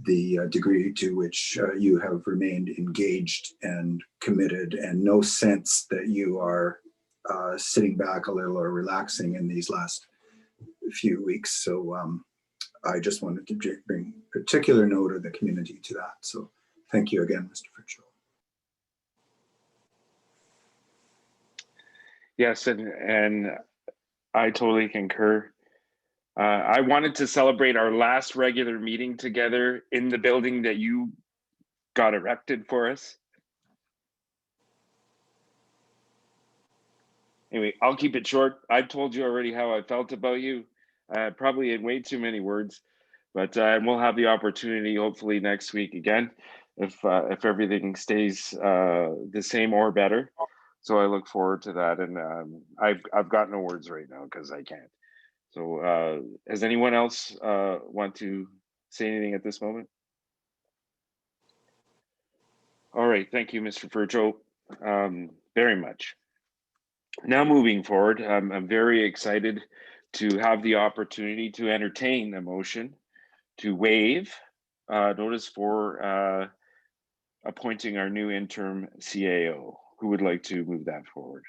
the degree to which you have remained engaged and committed, and no sense that you are sitting back a little or relaxing in these last few weeks. So I just wanted to bring particular note of the community to that. So thank you again, Mr. Furcho. Yes, and I totally concur. I wanted to celebrate our last regular meeting together in the building that you got erected for us. Anyway, I'll keep it short. I've told you already how I felt about you, probably in way too many words, but we'll have the opportunity hopefully next week again, if everything stays the same or better. So I look forward to that, and I've got no words right now because I can't. So does anyone else want to say anything at this moment? All right, thank you, Mr. Furcho, very much. Now moving forward, I'm very excited to have the opportunity to entertain a motion to waive notice for appointing our new interim CAO. Who would like to move that forward?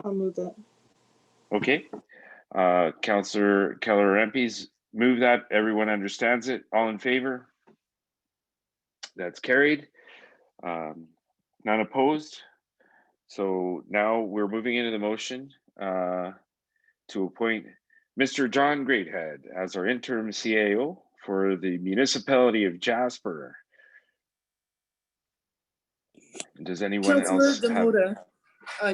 I'll move that. Okay. Councillor Keller-Rempe's move that. Everyone understands it. All in favor? That's carried. None opposed. So now we're moving into the motion to appoint Mr. John Greathead as our interim CAO for the municipality of Jasper. Does anyone else have?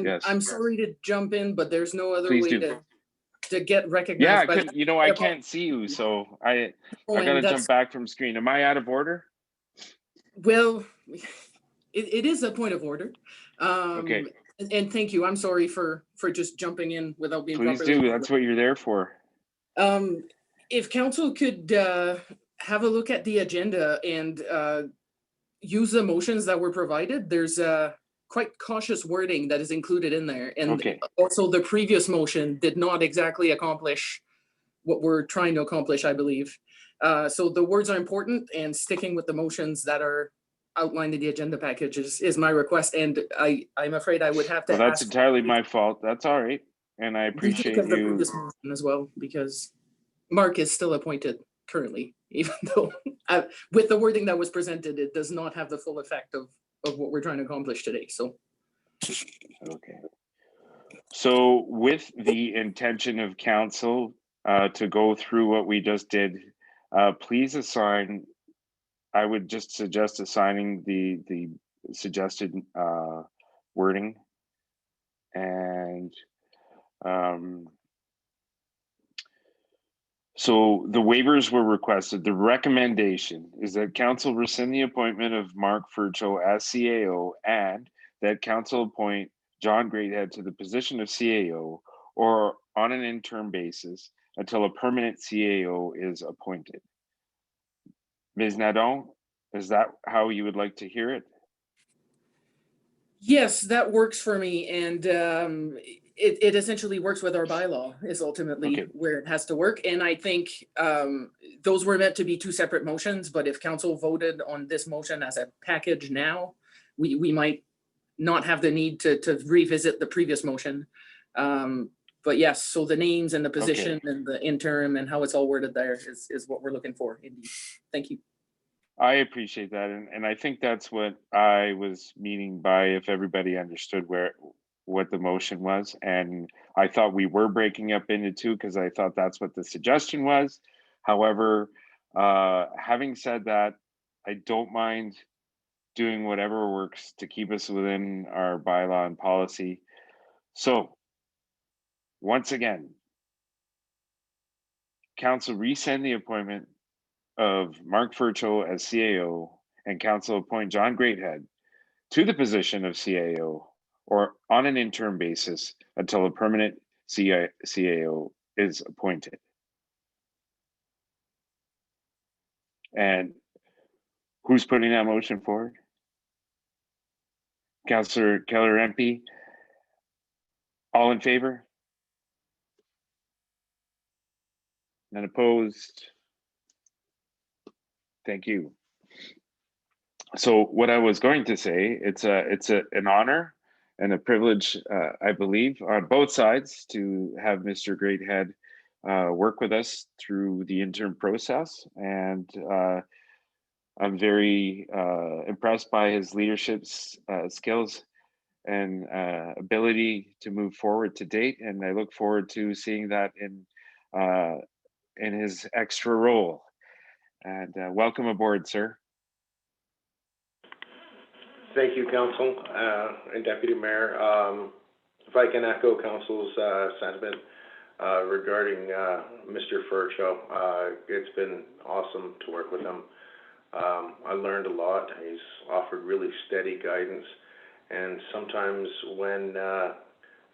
Yes. I'm sorry to jump in, but there's no other Please way do. to get recognized. Yeah, you know, I can't see you, so I gotta jump back from screen. Am I out of order? Well, it is a point of order. Okay. And thank you. I'm sorry for just jumping in without being Please properly. do. That's what you're there for. If council could have a look at the agenda and use the motions that were provided, there's quite cautious wording that is included in there. And also the previous motion did not exactly accomplish what we're trying to accomplish, I believe. So the words are important, and sticking with the motions that are outlined in the agenda package is my request, and I'm afraid I would have to Well, that's ask entirely my fault. That's all right. And I appreciate retake of the you. previous motion as well, because Mark is still appointed currently, even though with the wording that was presented, it does not have the full effect of what we're trying to accomplish today. So, Okay. So with the intention of council to go through what we just did, please assign, I would just suggest assigning the suggested wording. And so the waivers were requested. The recommendation is that council rescind the appointment of Mark Furcho as CAO, and that council appoint John Greathead to the position of CAO or on an interim basis until a permanent CAO is appointed. Ms. Nadon, is that how you would like to hear it? yes, that works for me, and it essentially works with our bylaw is ultimately where it has to work. And I think those were meant to be two separate motions, but if council voted on this motion as a package now, we might not have the need to revisit the previous motion. But yes, so the names and the position and the interim and how it's all worded there is what we're looking for. Indeed. Thank you. I appreciate that. And I think that's what I was meaning by if everybody understood what the motion was. And I thought we were breaking up into two because I thought that's what the suggestion was. However, having said that, I don't mind doing whatever works to keep us within our bylaw and policy. So once again, council rescind the appointment of Mark Furcho as CAO and council appoint John Greathead to the position of CAO or on an interim basis until a permanent CAO is appointed. And who's putting that motion forward? Councillor Keller MP. All in favor? None opposed? Thank you. So what I was going to say, it's an honor and a privilege, I believe, on both sides to have Mr. Greathead work with us through the interim process. And I'm very impressed by his leadership skills and ability to move forward to date. And I look forward to seeing that in his extra role. And welcome aboard, sir. Thank you, Council and Deputy Mayor. If I can echo Council's sentiment regarding Mr. Furcho, it's been awesome to work with him. I learned a lot. He's offered really steady guidance. And sometimes when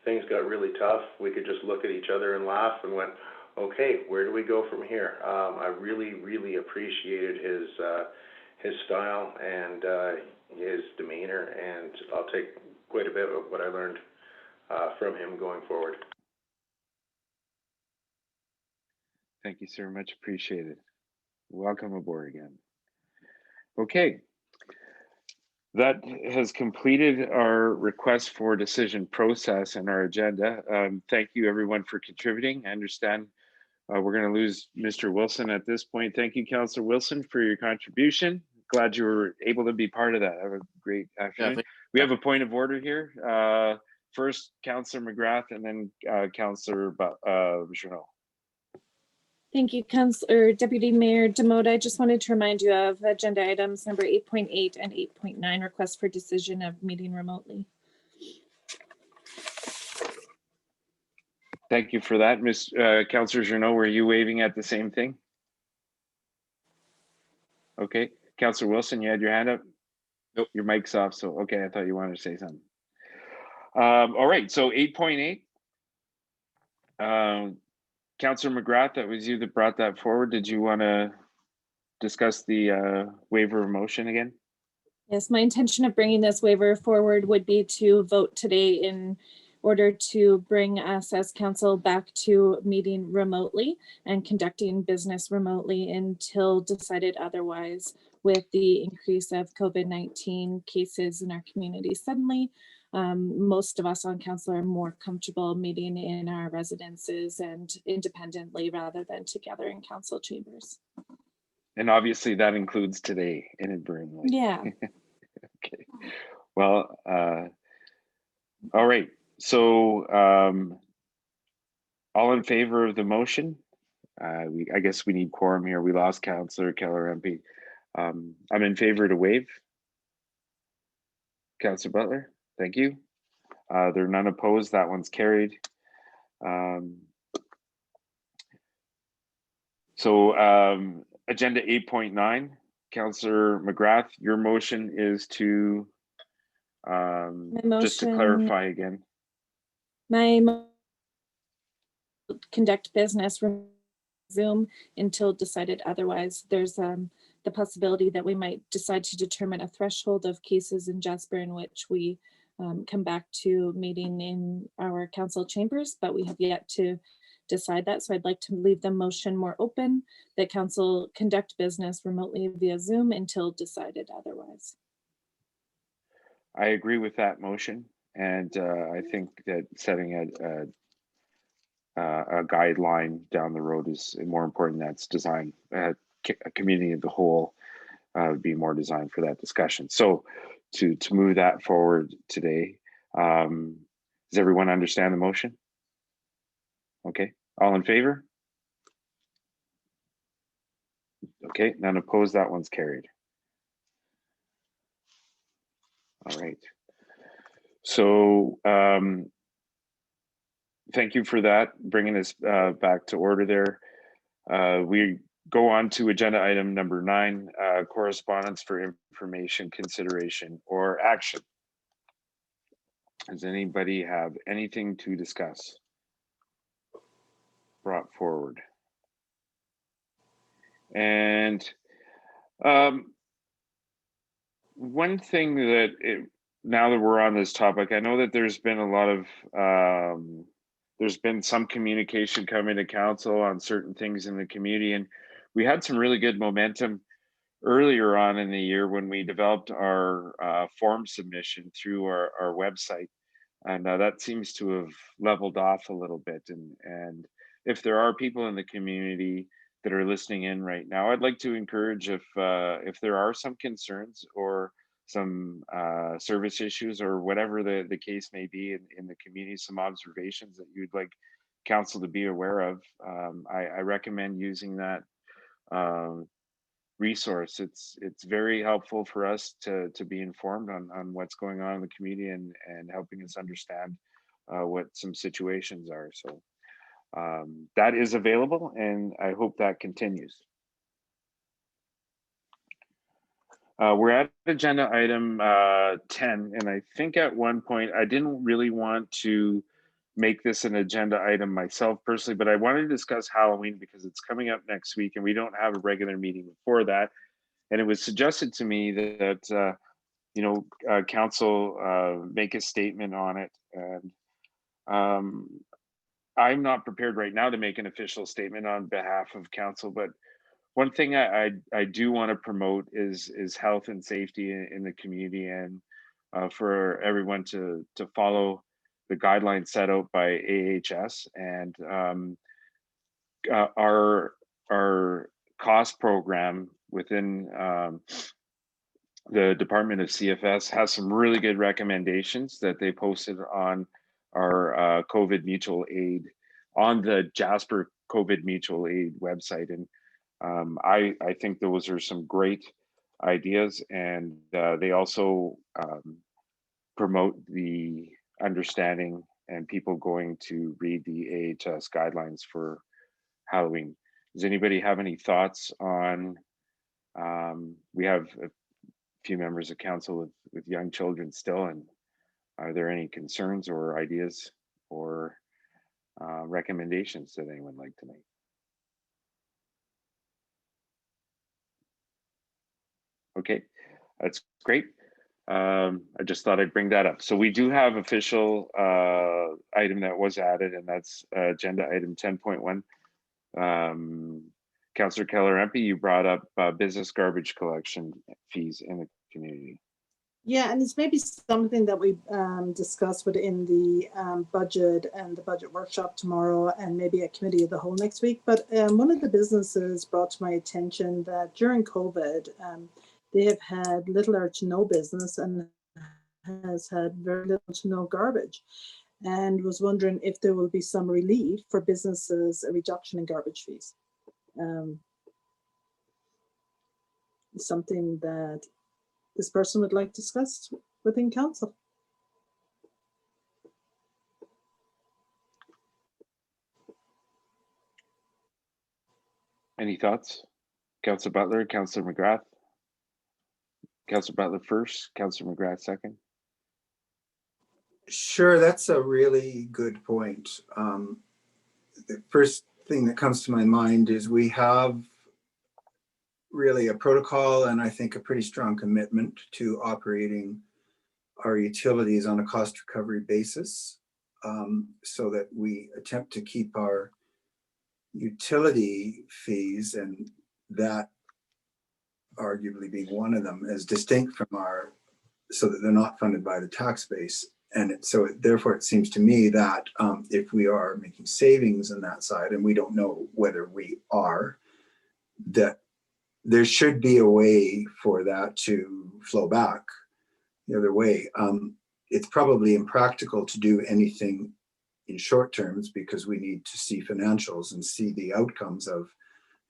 things got really tough, we could just look at each other and laugh and went, okay, where do we go from here? I really, really appreciated his style and his demeanor, and I'll take quite a bit of what I learned from him going forward. Thank you, sir. Much appreciated. Welcome aboard again. Okay. That has completed our request for decision process and our agenda. Thank you everyone for contributing. I understand we're going to lose Mr. Wilson at this point. Thank you, Councillor Wilson, for your contribution. Glad you were able to be part of that. Have a great afternoon. Yeah, we have a point of order here. First, Councillor McGrath, and then Councillor Journeau. Thank you, Councillor Deputy Mayor Demoda. I just wanted to remind you of agenda items number 8.8 and 8.9, request for decision of meeting remotely. Thank you for that. Councillor Journeau, were you waving at the same thing? Okay. Councillor Wilson, you had your hand up? Nope, your mic's off, so okay, I thought you wanted to say something. All right, so 8.8. Councillor McGrath, that was you that brought that forward. Did you want to discuss the waiver of motion again? Yes, my intention of bringing this waiver forward would be to vote today in order to bring us as council back to meeting remotely and conducting business remotely until decided otherwise, with the increase of COVID-19 cases in our community suddenly. Most of us on council are more comfortable meeting in our residences and independently rather than together in council chambers. And obviously that includes today inadvertently. Yeah. Okay. Well, all right. So all in favor of the motion? I guess we need quorum here. We lost Councillor Keller MP. I'm in favor to waive. Councillor Butler, thank you. There are none opposed. That one's carried. Agenda 8.9, Councillor McGrath, your motion is to just to clarify again. Conduct business from Zoom until decided otherwise. There's the possibility that we might decide to determine a threshold of cases in Jasper in which we come back to meeting in our council chambers, but we have yet to decide that. So I'd like to leave the motion more open that council conduct business remotely via Zoom until decided otherwise. I agree with that motion, and I think that setting a guideline down the road is more important. That's designed a community of the whole would be more designed for that discussion. So to move that forward today, does everyone understand the motion? Okay, all in favor? Okay, none opposed. That one's carried. All right. So thank you for that, bringing us back to order there. We go on to agenda item number 9, correspondence for information, consideration, or action. Does anybody have anything to discuss? Brought forward. And one thing that now that we're on this topic, I know that there's been a lot of there's been some communication coming to council on certain things in the community, and we had some really good momentum earlier on in the year when we developed our form submission through our website, and that seems to have leveled off a little bit. And if there are people in the community that are listening in right now, I'd like to encourage, if there are some concerns or some service issues or whatever the case may be in the community, some observations that you'd like council to be aware of, I recommend using that resource. It's very helpful for us to be informed on what's going on in the community and helping us understand what some situations are. So that is available, and I hope that continues. We're at agenda item 10, and I think at one point I didn't really want to make this an agenda item myself personally, but I wanted to discuss Halloween because it's coming up next week and we don't have a regular meeting before that. And it was suggested to me that council make a statement on it. And I'm not prepared right now to make an official statement on behalf of council, but one thing I do want to promote is health and safety in the community, and for everyone to follow the guidelines set out by AHS. And our cost program within the Department of CFS has some really good recommendations that they posted on our COVID mutual aid, on the Jasper COVID mutual aid website. And I think those are some great ideas, and they also promote the understanding and people going to read the AHS guidelines for Halloween. Does anybody have any thoughts on, we have a few members of council with young children still, and are there any concerns or ideas or recommendations that anyone would like to make? Okay, that's great. I just thought I'd bring that up. So we do have official item that was added, and that's agenda item 10.1. Councillor Keller-Empe, you brought up business garbage collection fees in the community. Yeah, and it's maybe something that we discuss within the budget and the budget workshop tomorrow, and maybe a committee of the whole next week. But one of the businesses brought to my attention that during COVID, they have had little or to no business and has had very little to no garbage, and was wondering if there will be some relief for businesses, a reduction in garbage fees. Something that this person would like to discuss within council. Any thoughts? Councillor Butler, Councillor McGrath. Councillor Butler first, Councillor McGrath second. Sure, that's a really good point. The first thing that comes to my mind is we have really a protocol and I think a pretty strong commitment to operating our utilities on a cost recovery basis, so that we attempt to keep our utility fees, and that arguably being one of them, as distinct from our, so that they're not funded by the tax base. And therefore it seems to me that if we are making savings on that side, and we don't know whether we are, that there should be a way for that to flow back the other way. It's probably impractical to do anything in short terms because we need to see financials and see the outcomes of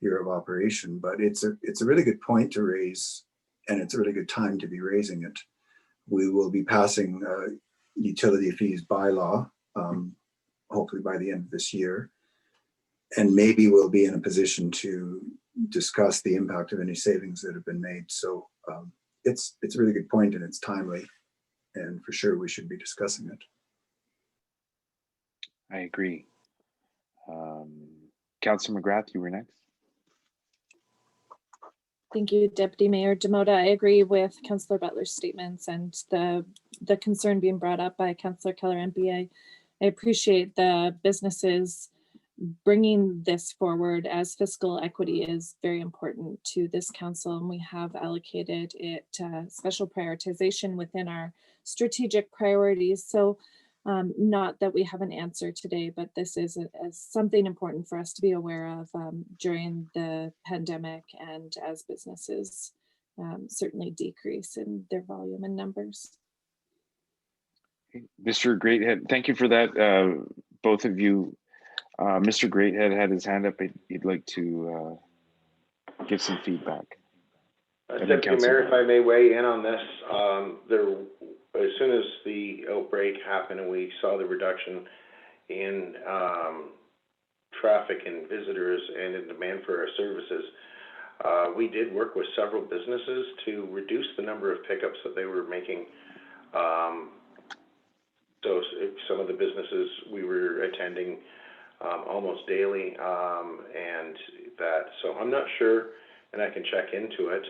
year of operation. But it's a really good point to raise, and it's a really good time to be raising it. We will be passing utility fees bylaw, hopefully by the end of this year. And maybe we'll be in a position to discuss the impact of any savings that have been made. So it's a really good point and it's timely, and for sure we should be discussing it. I agree. Councillor McGrath, you were next. Thank you, Deputy Mayor Demota. I agree with Councillor Butler's statements and the concern being brought up by Councillor Keller-Empe. I appreciate the businesses bringing this forward, as fiscal equity is very important to this council, and we have allocated it special prioritization within our strategic priorities. So not that we have an answer today, but this is something important for us to be aware of during the pandemic, and as businesses certainly decrease in their volume and numbers. Mr. Greathead, thank you for that, both of you. Mr. Greathead had his hand up. He'd like to give some feedback. Deputy Mayor, if I may weigh in on this, as soon as the outbreak happened and we saw the reduction in traffic and visitors and in demand for our services, we did work with several businesses to reduce the number of pickups that they were making. So some of the businesses we were attending almost daily, and that, so I'm not sure, and I can check into it,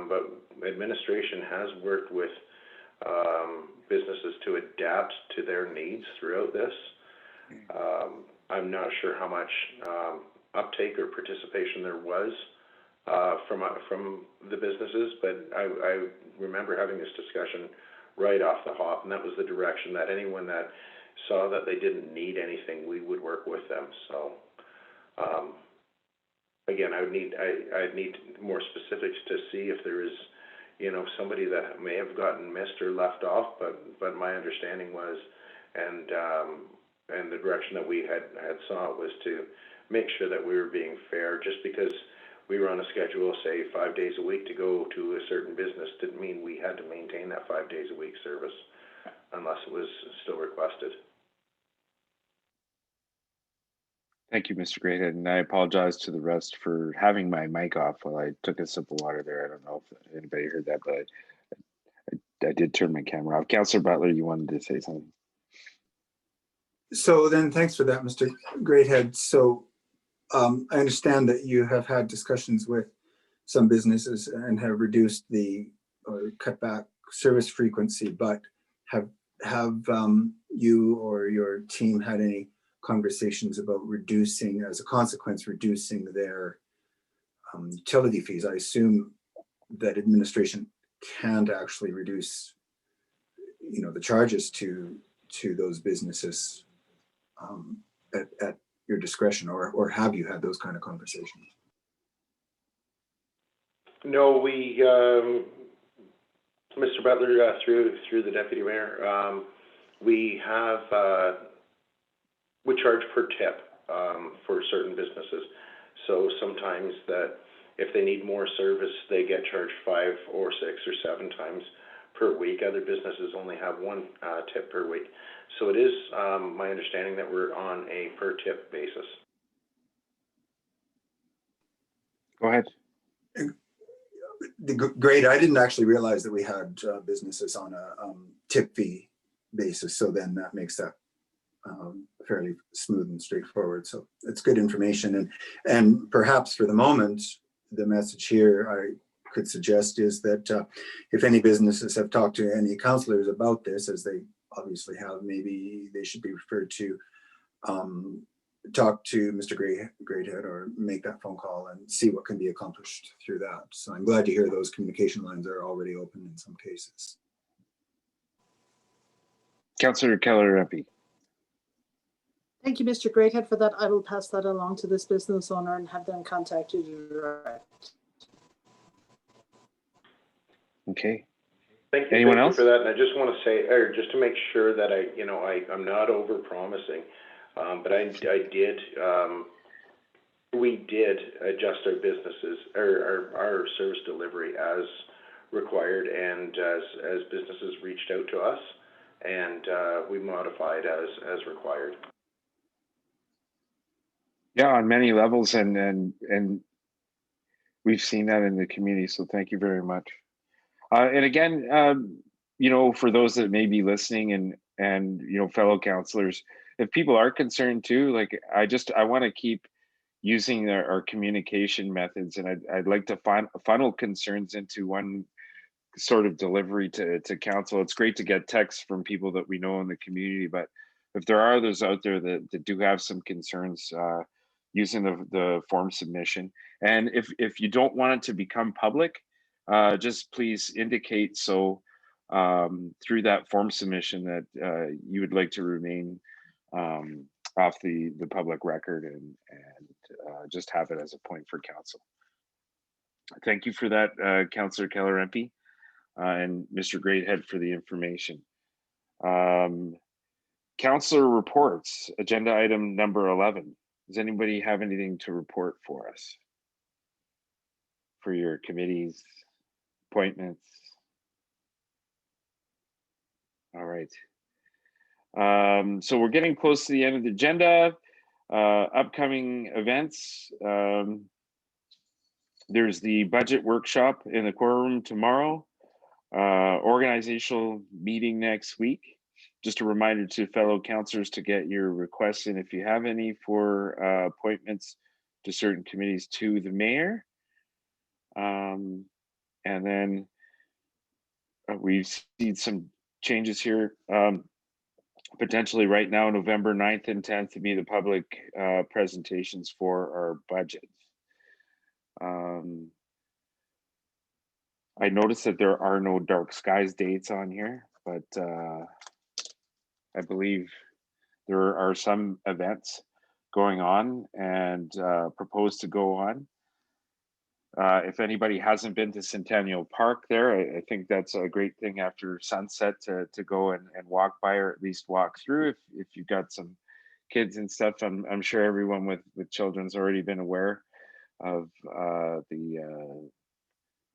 but administration has worked with businesses to adapt to their needs throughout this. I'm not sure how much uptake or participation there was from the businesses, but I remember having this discussion right off the hop, and that was the direction that anyone that saw that they didn't need anything, we would work with them. So again, I'd need more specifics to see if there is, you know, somebody that may have gotten missed or left off, but my understanding was, and the direction that we had saw was to make sure that we were being fair. Just because we were on a schedule, say 5 days a week to go to a certain business, didn't mean we had to maintain that 5 days a week service unless it was still requested. Thank you, Mr. Greathead, and I apologize to the rest for having my mic off while I took a sip of water there. I don't know if anybody heard that, but I did turn my camera off. Councillor Butler, you wanted to say something? So then, thanks for that, Mr. Greathead. So I understand that you have had discussions with some businesses and have reduced or cut back service frequency, but have you or your team had any conversations about reducing, as a consequence, reducing their utility fees. I assume that administration can't actually reduce, the charges to those businesses at your discretion, or have you had those kind of conversations? No, we, Mr. Butler, through the deputy mayor, we have, we charge per tip for certain businesses. So sometimes that if they need more service, they get charged 5 or 6 or 7 times per week. Other businesses only have 1 tip per week. So it is my understanding that we're on a per tip basis. Go ahead. Great. I didn't actually realize that we had businesses on a tip fee basis. So then that makes that fairly smooth and straightforward. So it's good information. And perhaps for the moment, the message here I could suggest is that if any businesses have talked to any councillors about this, as they obviously have, maybe they should be referred to talk to Mr. Greathead or make that phone call and see what can be accomplished through that. So I'm glad to hear those communication lines are already open in some cases. Councillor Keller-Rempe. Thank you, Mr. Greathead, for that. I will pass that along to this business owner and have them contact you direct. Okay. Thank you. Anyone Thank else? you for that. And I just want to say, or just to make sure that I'm not over promising, but we did adjust our businesses or our service delivery as required, and as businesses reached out to us, and we modified as required. Yeah, on many levels, and we've seen that in the community. So thank you very much. And again, for those that may be listening and fellow councillors, if people are concerned too, like I want to keep using our communication methods, and I'd like to funnel concerns into one sort of delivery to council. It's great to get texts from people that we know in the community, but if there are others out there that do have some concerns, using the form submission, and if you don't want it to become public, just please indicate so through that form submission that you would like to remain off the public record, and just have it as a point for council. Thank you for that, Councillor Keller-Rempe, and Mr. Greathead for the information. Councillor reports, agenda item number 11. Does anybody have anything to report for us? For your committees, appointments? All right. So we're getting close to the end of the agenda. Upcoming events. There's the budget workshop in the core room tomorrow. Organizational meeting next week. Just a reminder to fellow councillors to get your requests in if you have any for appointments to certain committees to the mayor. And then we've seen some changes here. Potentially right now, November 9th and 10th to be the public presentations for our budget. I noticed that there are no dark skies dates on here, but I believe there are some events going on and proposed to go on. If anybody hasn't been to Centennial Park there, I think that's a great thing after sunset to go and walk by, or at least walk through if you've got some kids and stuff. I'm sure everyone with children's already been aware of the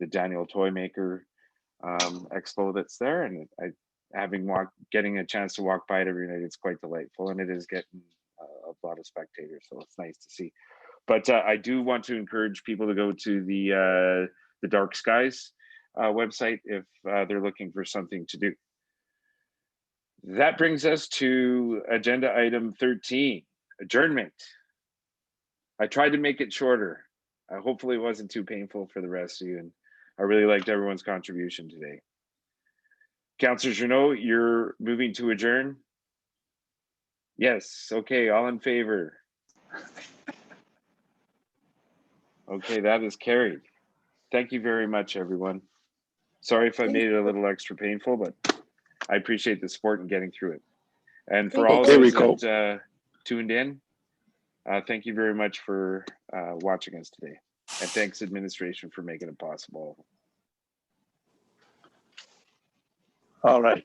Daniel Toymaker expo that's there, and getting a chance to walk by it every night, it's quite delightful, and it is getting a lot of spectators, so it's nice to see. But I do want to encourage people to go to the Dark Skies website if they're looking for something to do. That brings us to agenda item 13, adjournment. I tried to make it shorter. Hopefully it wasn't too painful for the rest of you, and I really liked everyone's contribution today. Councillor Jeannot, you're moving to adjourn? Yes, okay, all in favor? Okay, that is carried. Thank you very much, everyone. Sorry if I made it a little extra painful, but I appreciate the support in getting through it. And for all Okay, those Rico. that tuned in, thank you very much for watching us today. And thanks, administration, for making it possible. All right.